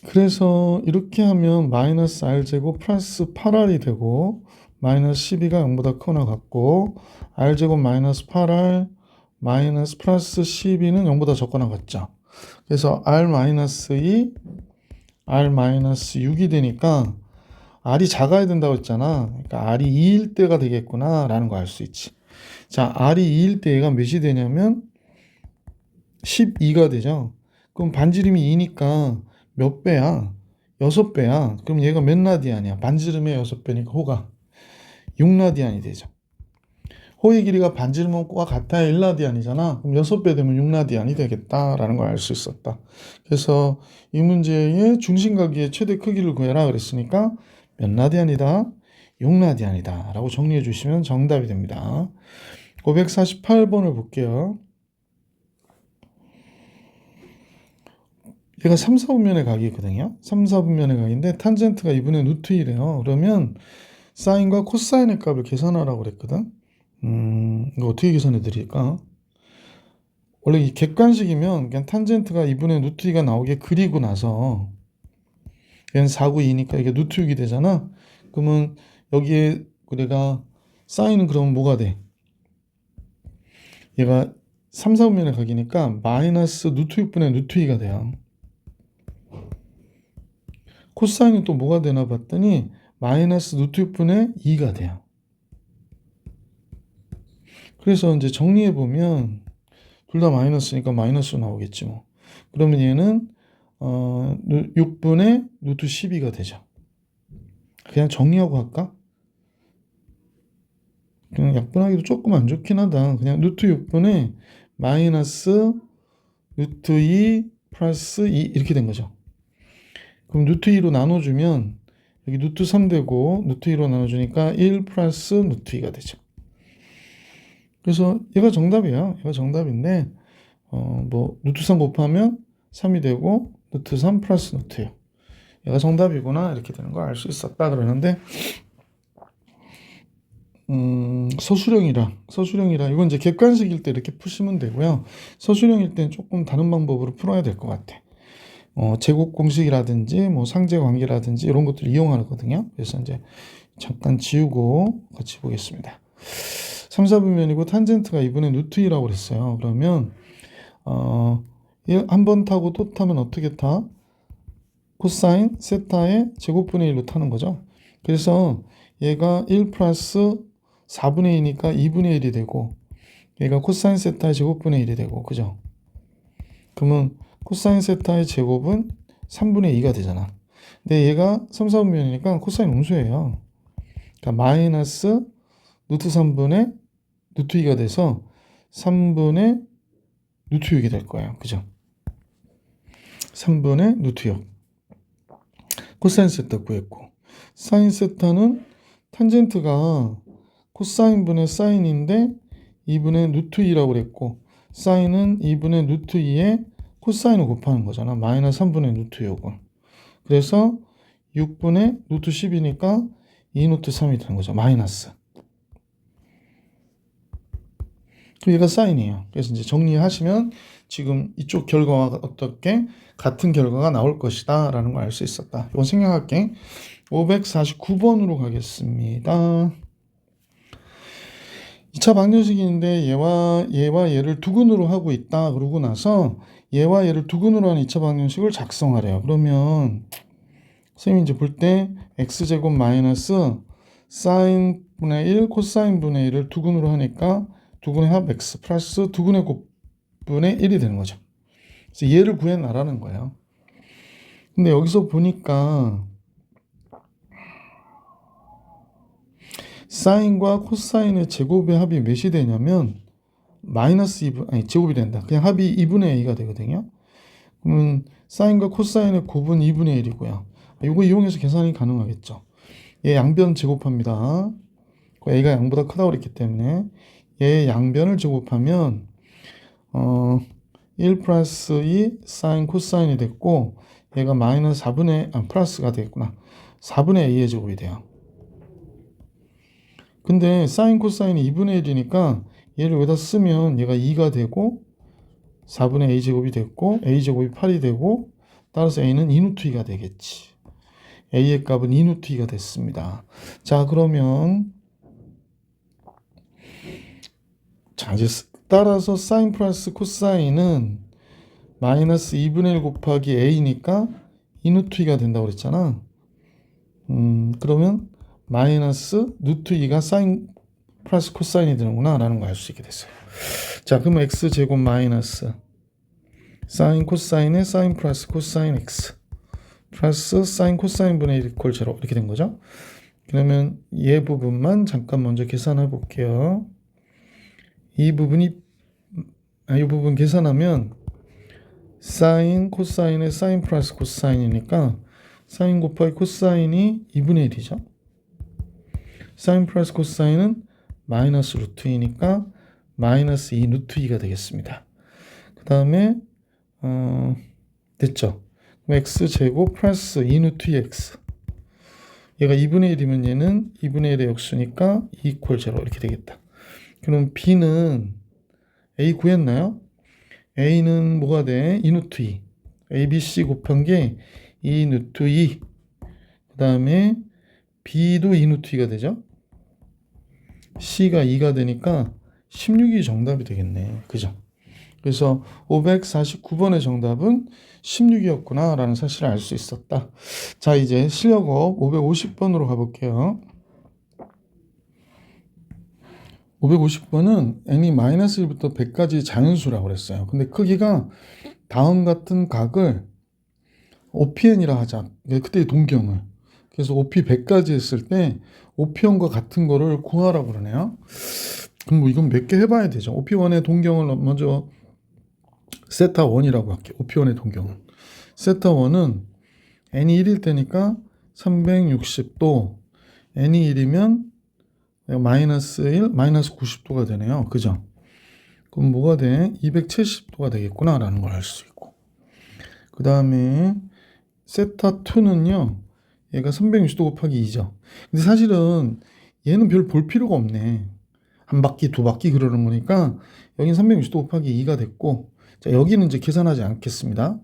그래서 이렇게 하면 마이너스 r제곱 플러스 8r이 되고 마이너스 12가 0보다 크거나 같고 r제곱 마이너스 8r 마이너스 플러스 12는 0보다 적거나 같죠. 그래서 r 마이너스 2 r 마이너스 6이 되니까 r이 작아야 된다고 했잖아. 그러니까 r이 2일 때가 되겠구나 라는 거 알 수 있지. 자, r이 2일 때 얘가 몇이 되냐면 12가 되죠. 그럼 반지름이 2니까 몇 배야? 6배야. 그럼 얘가 몇 라디안이야? 반지름의 6배니까 호가 6라디안이 되죠. 호의 길이가 반지름과 같아야 1라디안이잖아. 그럼 6배 되면 6라디안이 되겠다라는 걸 알 수 있었다. 그래서 이 문제의 중심각의 최대 크기를 구해라 그랬으니까 몇 라디안이다? 6라디안이다 라고 정리해 주시면 정답이 됩니다. 548번을 볼게요. 얘가 3, 4분면의 각이거든요. 3, 4분면의 각인데 탄젠트가 2분의 루트 1이에요. 그러면 사인과 코사인의 값을 계산하라고 그랬거든. 이거 어떻게 계산해 드릴까? 원래 이 객관식이면 그냥 탄젠트가 2분의 루트 2가 나오게 그리고 나서 얘는 4, 9, 2니까 이게 루트 6이 되잖아. 그러면 여기에 우리가 사인은 그러면 뭐가 돼? 얘가 3, 4분면의 각이니까 마이너스 루트 6분의 루트 2가 돼요. 코사인은 또 뭐가 되나 봤더니 마이너스 루트 6분의 2가 돼요. 그래서 이제 정리해 보면 둘 다 마이너스니까 마이너스 나오겠지 뭐. 그러면 얘는 6분의 루트 12가 되죠. 그냥 정리하고 할까? 그냥 약분하기도 조금 안 좋긴 하다. 그냥 루트 6분의 마이너스 루트 2 플러스 2 이렇게 된 거죠. 그럼 루트 2로 나눠주면 여기 루트 3 되고 루트 2로 나눠주니까 1 플러스 루트 2가 되죠. 그래서 얘가 정답이에요. 얘가 정답인데 뭐 루트 3 곱하면 3이 되고 루트 3 플러스 루트 6. 얘가 정답이구나 이렇게 되는 걸 알 수 있었다 그러는데 서술형이라 이건 이제 객관식일 때 이렇게 푸시면 되고요. 서술형일 때는 조금 다른 방법으로 풀어야 될 것 같아. 제곱 공식이라든지 뭐 상제 관계라든지 이런 것들을 이용하거든요. 그래서 이제 잠깐 지우고 같이 보겠습니다. 3, 4분면이고 탄젠트가 2분의 루트 2라고 그랬어요. 그러면 한 번 타고 또 타면 어떻게 타? 코사인 세타의 제곱분의 1로 타는 거죠. 그래서 얘가 1 플러스 4분의 2니까 2분의 1이 되고 얘가 코사인 세타의 제곱분의 1이 되고 그죠? 그러면 코사인 세타의 제곱은 3분의 2가 되잖아. 근데 얘가 3, 4분면이니까 코사인 음수예요. 그러니까 마이너스 루트 3분의 루트 2가 돼서 3분의 루트 6이 될 거예요. 그죠? 3분의 루트 6. 코사인 세타 구했고 사인 세타는 탄젠트가 코사인분의 사인인데 2분의 루트 2라고 그랬고 사인은 2분의 루트 2에 코사인을 곱하는 거잖아. 마이너스 3분의 루트 6은. 그래서 6분의 루트 10이니까 2 루트 3이 되는 거죠. 마이너스. 그리고 얘가 사인이에요. 그래서 이제 정리하시면 지금 이쪽 결과와 어떻게 같은 결과가 나올 것이다 라는 걸 알 수 있었다. 이건 생략할게. 549번으로 가겠습니다. 2차 방정식인데 얘와 얘를 두근으로 하고 있다. 그러고 나서 얘와 얘를 두근으로 하는 2차 방정식을 작성하래요. 그러면 선생님이 이제 볼 때 x제곱 마이너스 사인분의 1 코사인분의 1을 두근으로 하니까 두근의 합 x 플러스 두근의 곱분의 1이 되는 거죠. 그래서 얘를 구해놔라는 거예요. 근데 여기서 보니까 사인과 코사인의 제곱의 합이 몇이 되냐면 마이너스 2분, 아니 제곱이 된다. 그냥 합이 2분의 a가 되거든요. 그러면 사인과 코사인의 곱은 2분의 1이고요. 이거 이용해서 계산이 가능하겠죠. 얘 양변 제곱합니다. a가 양보다 크다고 그랬기 때문에 얘 양변을 제곱하면 1 플러스 2 사인 코사인이 됐고 얘가 마이너스 4분의 플러스가 되겠구나. 4분의 a의 제곱이 돼요. 근데 사인 코사인이 2분의 1이니까 얘를 여기다 쓰면 얘가 2가 되고 4분의 a 제곱이 됐고 a 제곱이 8이 되고 따라서 a는 2루트 2가 되겠지. a의 값은 2루트 2가 됐습니다. 자 그러면 자 이제 따라서 사인 플러스 코사인은 마이너스 2분의 1 곱하기 a니까 2루트 2가 된다고 그랬잖아. 그러면 마이너스 루트 2가 사인 플러스 코사인이 되는구나 라는 걸 알 수 있게 됐어요. 자 그러면 x제곱 마이너스 사인 코사인의 사인 플러스 코사인 x 플러스 사인 코사인 분의 1 이퀄 0 이렇게 된 거죠. 그러면 얘 부분만 잠깐 먼저 계산해 볼게요. 이 부분 계산하면 사인 코사인의 사인 플러스 코사인이니까 사인 곱하기 코사인이 2분의 1이죠. 사인 플러스 코사인은 마이너스 루트 2니까 마이너스 2 루트 2가 되겠습니다. 그 다음에 됐죠. 그럼 x제곱 플러스 2 루트 2x 얘가 2분의 1이면 얘는 2분의 1의 역수니까 2 이퀄 0 이렇게 되겠다. 그럼 b는 a 구했나요? a는 뭐가 돼? 2 루트 2 abc 곱한 게 2 루트 2 그 다음에 b도 2 루트 2가 되죠. c가 2가 되니까 16이 정답이 되겠네. 그죠? 그래서 549번의 정답은 16이었구나 라는 사실을 알 수 있었다. 자 이제 실력업 550번으로 가볼게요. 550번은 n이 마이너스 1부터 100까지 자연수라고 그랬어요. 근데 크기가 다음 같은 각을 OPN이라 하자. 그때의 동경을. 그래서 OP 100까지 했을 때 OP1과 같은 거를 구하라고 그러네요. 그럼 뭐 이건 몇 개 해봐야 되죠. OP1의 동경을 먼저 세타1이라고 할게요. OP1의 동경은. 세타1은 n이 1일 때니까 360도, n이 1이면 마이너스 1, 마이너스 90도가 되네요. 그죠? 그럼 뭐가 돼? 270도가 되겠구나 라는 걸 알 수 있고, 그 다음에 세타 2는요, 얘가 360도 곱하기 2죠. 근데 사실은 얘는 별 볼 필요가 없네. 한 바퀴, 두 바퀴 그러는 거니까 여긴 360도 곱하기 2가 됐고, 자, 여기는 이제 계산하지 않겠습니다.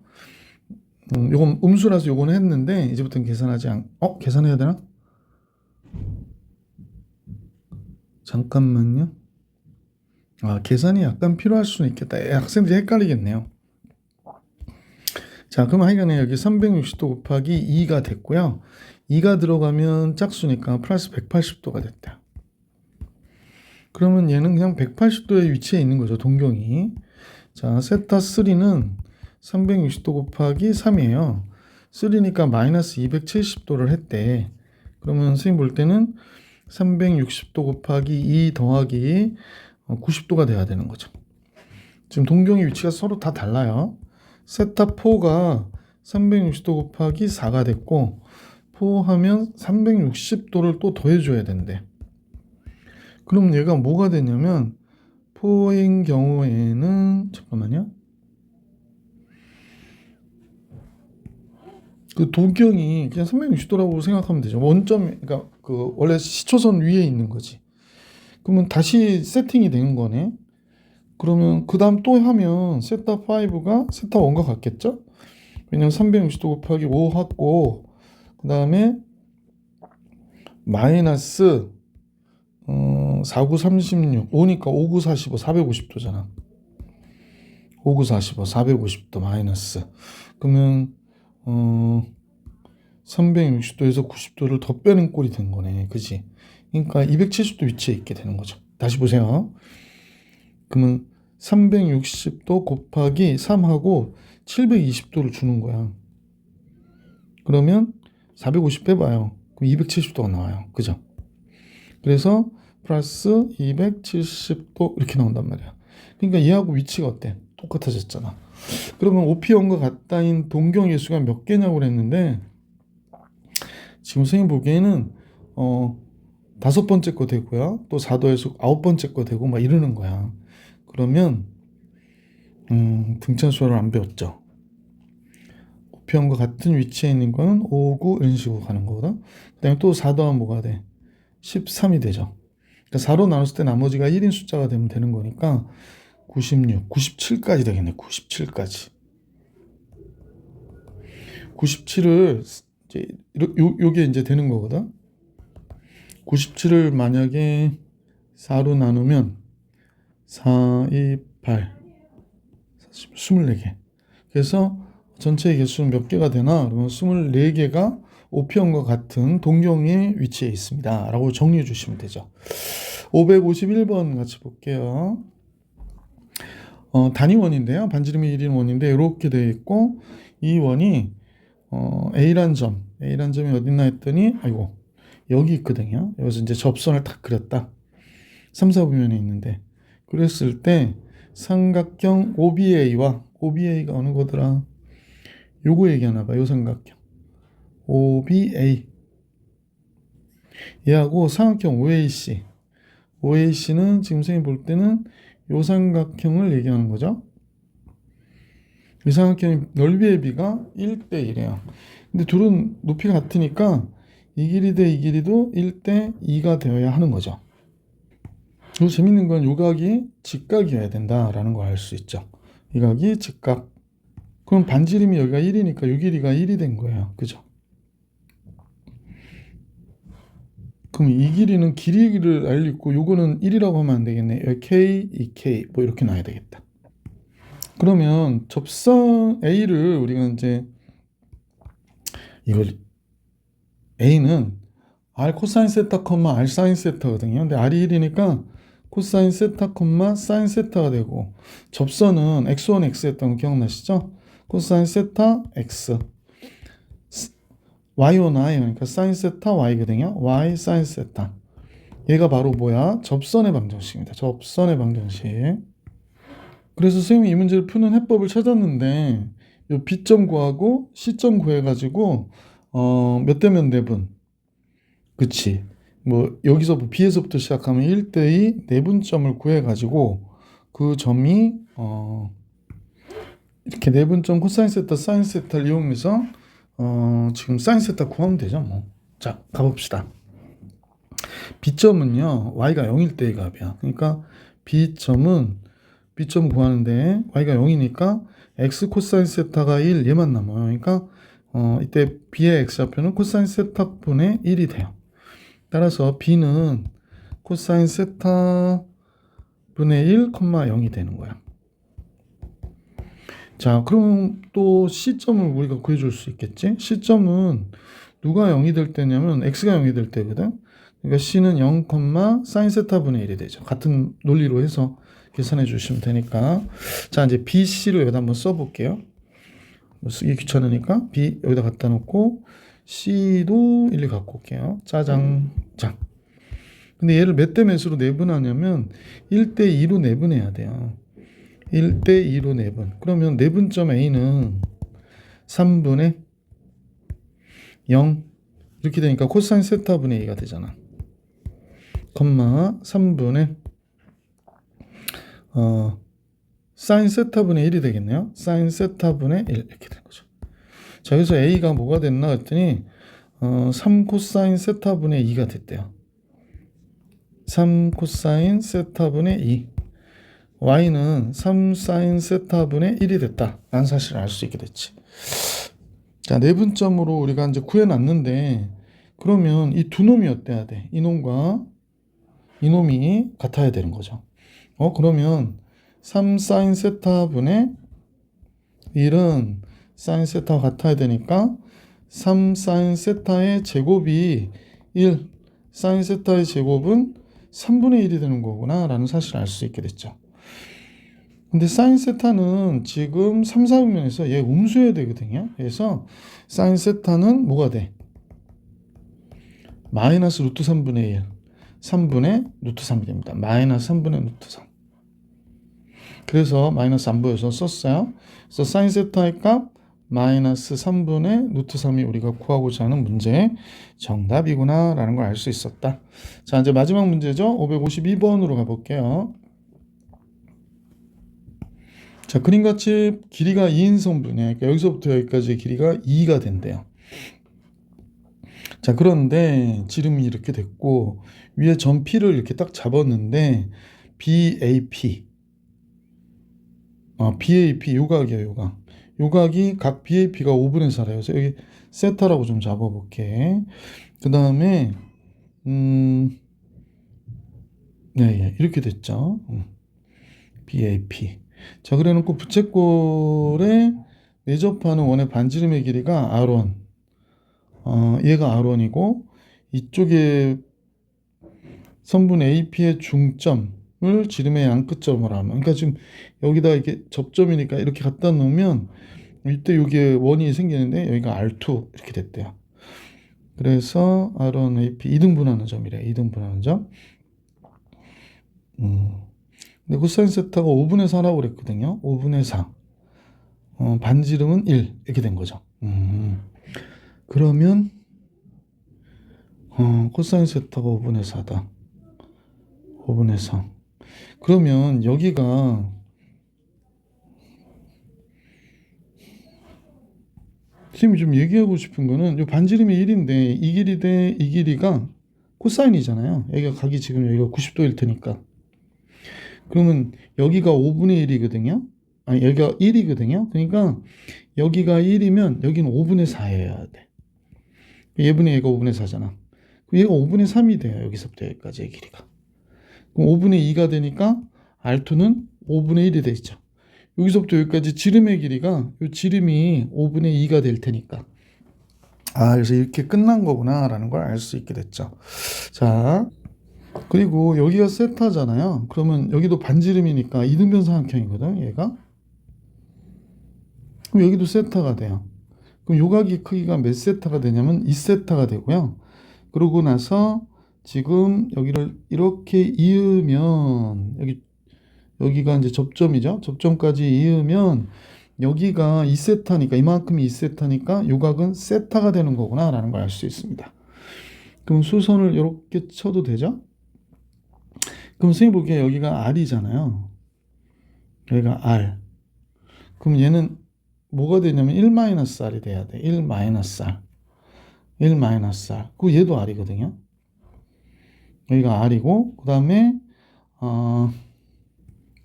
요건 음수라서 요거는 했는데 이제부터는 계산해야 되나? 잠깐만요. 계산이 약간 필요할 수는 있겠다. 학생들이 헷갈리겠네요. 자, 그럼 하여간에 여기 360도 곱하기 2가 됐고요. 2가 들어가면 짝수니까 플러스 180도가 됐다. 그러면 얘는 그냥 180도의 위치에 있는 거죠, 동경이. 자, 세타 3는 360도 곱하기 3이에요. 3니까 마이너스 270도를 했대. 그러면 선생님 볼 때는 360도 곱하기 2 더하기 90도가 돼야 되는 거죠. 지금 동경의 위치가 서로 다 달라요. 세타 4가 360도 곱하기 4가 됐고, 4 하면 360도를 또 더해줘야 된대. 그럼 얘가 뭐가 되냐면 4인 경우에는 잠깐만요. 그 도경이 그냥 360도라고 생각하면 되죠. 원점, 그러니까 그 원래 시초선 위에 있는 거지. 그러면 다시 세팅이 되는 거네. 그러면 그 다음 또 하면 세타 5가 세타 1과 같겠죠? 왜냐면 360도 곱하기 5 하고, 그 다음에 마이너스 4, 9, 36, 5니까 5, 9, 45, 450도잖아. 5, 9, 45, 450도 마이너스. 그러면 360도에서 90도를 더 빼는 꼴이 된 거네. 그지? 그러니까 270도 위치에 있게 되는 거죠. 다시 보세요. 그러면 360도 곱하기 3하고 720도를 주는 거야. 그러면 450 빼봐요. 그럼 270도가 나와요. 그죠? 그래서 플러스 270도 이렇게 나온단 말이야. 그러니까 얘하고 위치가 어때? 똑같아졌잖아. 그러면 OP1과 같다인 동경의 수가 몇 개냐고 그랬는데, 지금 선생님 보기에는 5번째 거 되고요. 또 4도에서 9번째 거 되고 막 이러는 거야. 그러면 등차수를 안 배웠죠. OP1과 같은 위치에 있는 거는 5, 9 이런 식으로 가는 거거든. 그다음에 또 4 더하면 뭐가 돼? 13이 되죠. 그러니까 4로 나눴을 때 나머지가 1인 숫자가 되면 되는 거니까 96, 97까지 되겠네. 97까지. 97을 이제 요게 이제 되는 거거든. 97을 만약에 4로 나누면 4, 2, 8, 24개. 그래서 전체 개수는 몇 개가 되나? 그러면 24개가 OP1과 같은 동경의 위치에 있습니다. 라고 정리해 주시면 되죠. 551번 같이 볼게요. 단위원인데요. 반지름이 1인 원인데 이렇게 되어 있고, 이 원이 A란 점이 어딨나 했더니 아이고 여기 있거든요. 여기서 이제 접선을 딱 그렸다. 3, 4분면에 있는데, 그랬을 때 삼각형 OBA가 어느 거더라? 요거 얘기하나 봐. 요 삼각형 OBA 얘하고 삼각형 OAC는 지금 선생님 볼 때는 요 삼각형을 얘기하는 거죠. 이 삼각형의 넓이의 비가 1대 1이에요. 근데 둘은 높이가 같으니까 이 길이 대 이 길이도 1대 2가 되어야 하는 거죠. 요 재밌는 건 요 각이 직각이어야 된다라는 걸 알 수 있죠. 이 각이 직각. 그럼 반지름이 여기가 1이니까 요 길이가 1이 된 거예요. 그죠? 그럼 이 길이는 길이를 알리고 요거는 1이라고 하면 안 되겠네. 여기 K, 2K 뭐 이렇게 놔야 되겠다. 그러면 접선 A를 우리가 이제 이걸 A는 R 코사인 세타, R 사인 세타거든요. 근데 R이 1이니까 코사인 세타, 사인 세타가 되고, 접선은 X1, X였던 거 기억나시죠? 코사인 세타, X. Y1, I, 그러니까 사인 세타, Y거든요. Y 사인 세타. 얘가 바로 뭐야? 접선의 방정식입니다. 접선의 방정식. 그래서 선생님이 이 문제를 푸는 해법을 찾았는데, 요 B점 구하고 C점 구해가지고 몇 대면 대분? 그치. 뭐 여기서 B에서부터 시작하면 1대2 내분점을 구해가지고 그 점이 이렇게 내분점 코사인 세타 사인 세타를 이용해서 지금 사인 세타 구하면 되죠. 뭐. 자, 가봅시다. B점은요 y가 0일 때의 값이야. 그러니까 B점 구하는데 y가 0이니까 x 코사인 세타가 1 얘만 남아요. 그러니까 이때 B의 x좌표는 코사인 세타분의 1이 돼요. 따라서 B는 코사인 세타 분의 1, 0이 되는 거야. 자, 그럼 또 C점을 우리가 구해줄 수 있겠지? C점은 누가 0이 될 때냐면 x가 0이 될 때거든. 그러니까 C는 0, 사인 세타 분의 1이 되죠. 같은 논리로 해서 계산해 주시면 되니까. 자, 이제 BC를 여기다 한번 써볼게요. 쓰기 귀찮으니까 B 여기다 갖다 놓고 C도 일일이 갖고 올게요. 짜장. 자, 근데 얘를 몇 대 몇으로 내분하냐면 1대2로 내분해야 돼요. 1대2로 내분. 그러면 내분점 A는 3분의 0 이렇게 되니까 코사인 세타 분의 A가 되잖아. 3분의 사인 세타 분의 1이 되겠네요. 사인 세타 분의 1 이렇게 되는 거죠. 자, 여기서 A가 뭐가 됐나 했더니 3 코사인 세타 분의 2가 됐대요. 3 코사인 세타 분의 2. Y는 3 사인 세타 분의 1이 됐다 라는 사실을 알 수 있게 됐지. 자, 내분점으로 우리가 이제 구해놨는데 그러면 이 두 놈이 어때야 돼? 이놈과 이놈이 같아야 되는 거죠. 그러면 3 사인 세타 분의 1은 사인 세타와 같아야 되니까 3 사인 세타의 제곱이 1, 사인 세타의 제곱은 3분의 1이 되는 거구나 라는 사실을 알 수 있게 됐죠. 근데 사인 세타는 지금 3, 4분면에서 얘 음수해야 되거든요. 그래서 사인 세타는 뭐가 돼? 마이너스 루트 3분의 1, 3분의 루트 3이 됩니다. 마이너스 3분의 루트 3. 그래서 마이너스 안 보여서 썼어요. 그래서 사인 세타의 값 마이너스 3분의 루트 3이 우리가 구하고자 하는 문제의 정답이구나 라는 걸 알 수 있었다. 자, 이제 마지막 문제죠. 552번으로 가볼게요. 자, 그림같이 길이가 2인성분이야. 그러니까 여기서부터 여기까지의 길이가 2가 된대요. 자, 그런데 지름이 이렇게 됐고 위에 점 P를 이렇게 딱 잡았는데 BAP BAP 요각이에요. 요각. 요각이 각 BAP가 5분의 4래요. 그래서 여기 세타라고 좀 잡아볼게. 그 다음에 네, 이렇게 됐죠. BAP. 자, 그래놓고 부채꼴에 내접하는 원의 반지름의 길이가 R1. 얘가 R1이고 이쪽에 선분 AP의 중점을 지름의 양끝점으로 하면, 그러니까 지금 여기다 이렇게 접점이니까 이렇게 갖다 놓으면 이때 여기에 원이 생기는데 여기가 R2 이렇게 됐대요. 그래서 R1 AP 2등분하는 점이래. 2등분하는 점. 근데 코사인 세타가 5분의 4라고 그랬거든요. 5분의 4. 반지름은 1 이렇게 된 거죠. 그러면 코사인 세타가 5분의 4다. 5분의 4. 그러면 여기가 선생님이 좀 얘기하고 싶은 거는 이 반지름이 1인데 이 길이 대 이 길이가 코사인이잖아요. 여기가 각이 지금 여기가 90도일 테니까. 그러면 여기가 5분의 1이거든요. 아니, 여기가 1이거든요. 그러니까 여기가 1이면 여기는 5분의 4여야 돼. 얘분의 얘가 5분의 4잖아. 얘가 5분의 3이 돼요. 여기서부터 여기까지의 길이가. 그럼 5분의 2가 되니까 R2는 5분의 1이 되죠. 여기서부터 여기까지 지름의 길이가 이 지름이 5분의 2가 될 테니까. 그래서 이렇게 끝난 거구나 라는 걸 알 수 있게 됐죠. 자, 그리고 여기가 세타잖아요. 그러면 여기도 반지름이니까 이등변 삼각형이거든, 얘가. 그럼 여기도 세타가 돼요. 그럼 요각의 크기가 몇 세타가 되냐면 2세타가 되고요. 그러고 나서 지금 여기를 이렇게 이으면 여기가 이제 접점이죠. 접점까지 이으면 여기가 2세타니까 이만큼이 2세타니까 요각은 세타가 되는 거구나 라는 걸 알 수 있습니다. 그럼 수선을 이렇게 쳐도 되죠? 그럼 선생님 보기에 여기가 R이잖아요. 여기가 R. 그럼 얘는 뭐가 되냐면 1-R이 돼야 돼. 1-R. 1-R. 그 얘도 R이거든요. 여기가 R이고, 그 다음에,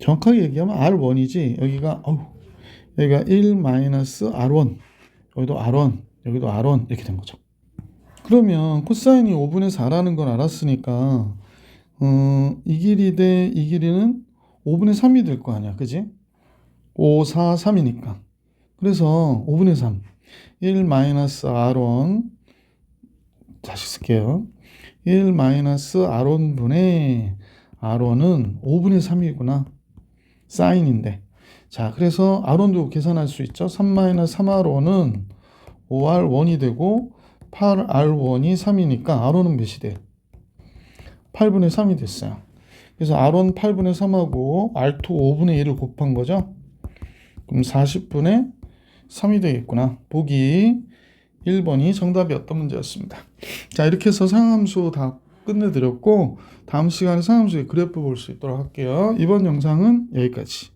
정확하게 얘기하면 R1이지, 여기가 1-R1. 여기도 R1, 여기도 R1. 이렇게 된 거죠. 그러면 코사인이 5분의 4라는 걸 알았으니까, 이 길이 대 이 길이는 5분의 3이 될 거 아니야. 그지? 5, 4, 3이니까. 그래서 5분의 3. 1-R1. 다시 쓸게요. 1-R1분의 R1은 5분의 3이구나. 사인인데. 자, 그래서 R1도 계산할 수 있죠. 3-3R1은 5R1이 되고 8R1이 3이니까 R1은 몇이 돼? 8분의 3이 됐어요. 그래서 R1 8분의 3하고 R2 5분의 1을 곱한 거죠. 그럼 40분의 3이 되겠구나. 보기 1번이 정답이었던 문제였습니다. 자, 이렇게 해서 상함수 다 끝내드렸고, 다음 시간에 상함수의 그래프 볼 수 있도록 할게요. 이번 영상은 여기까지.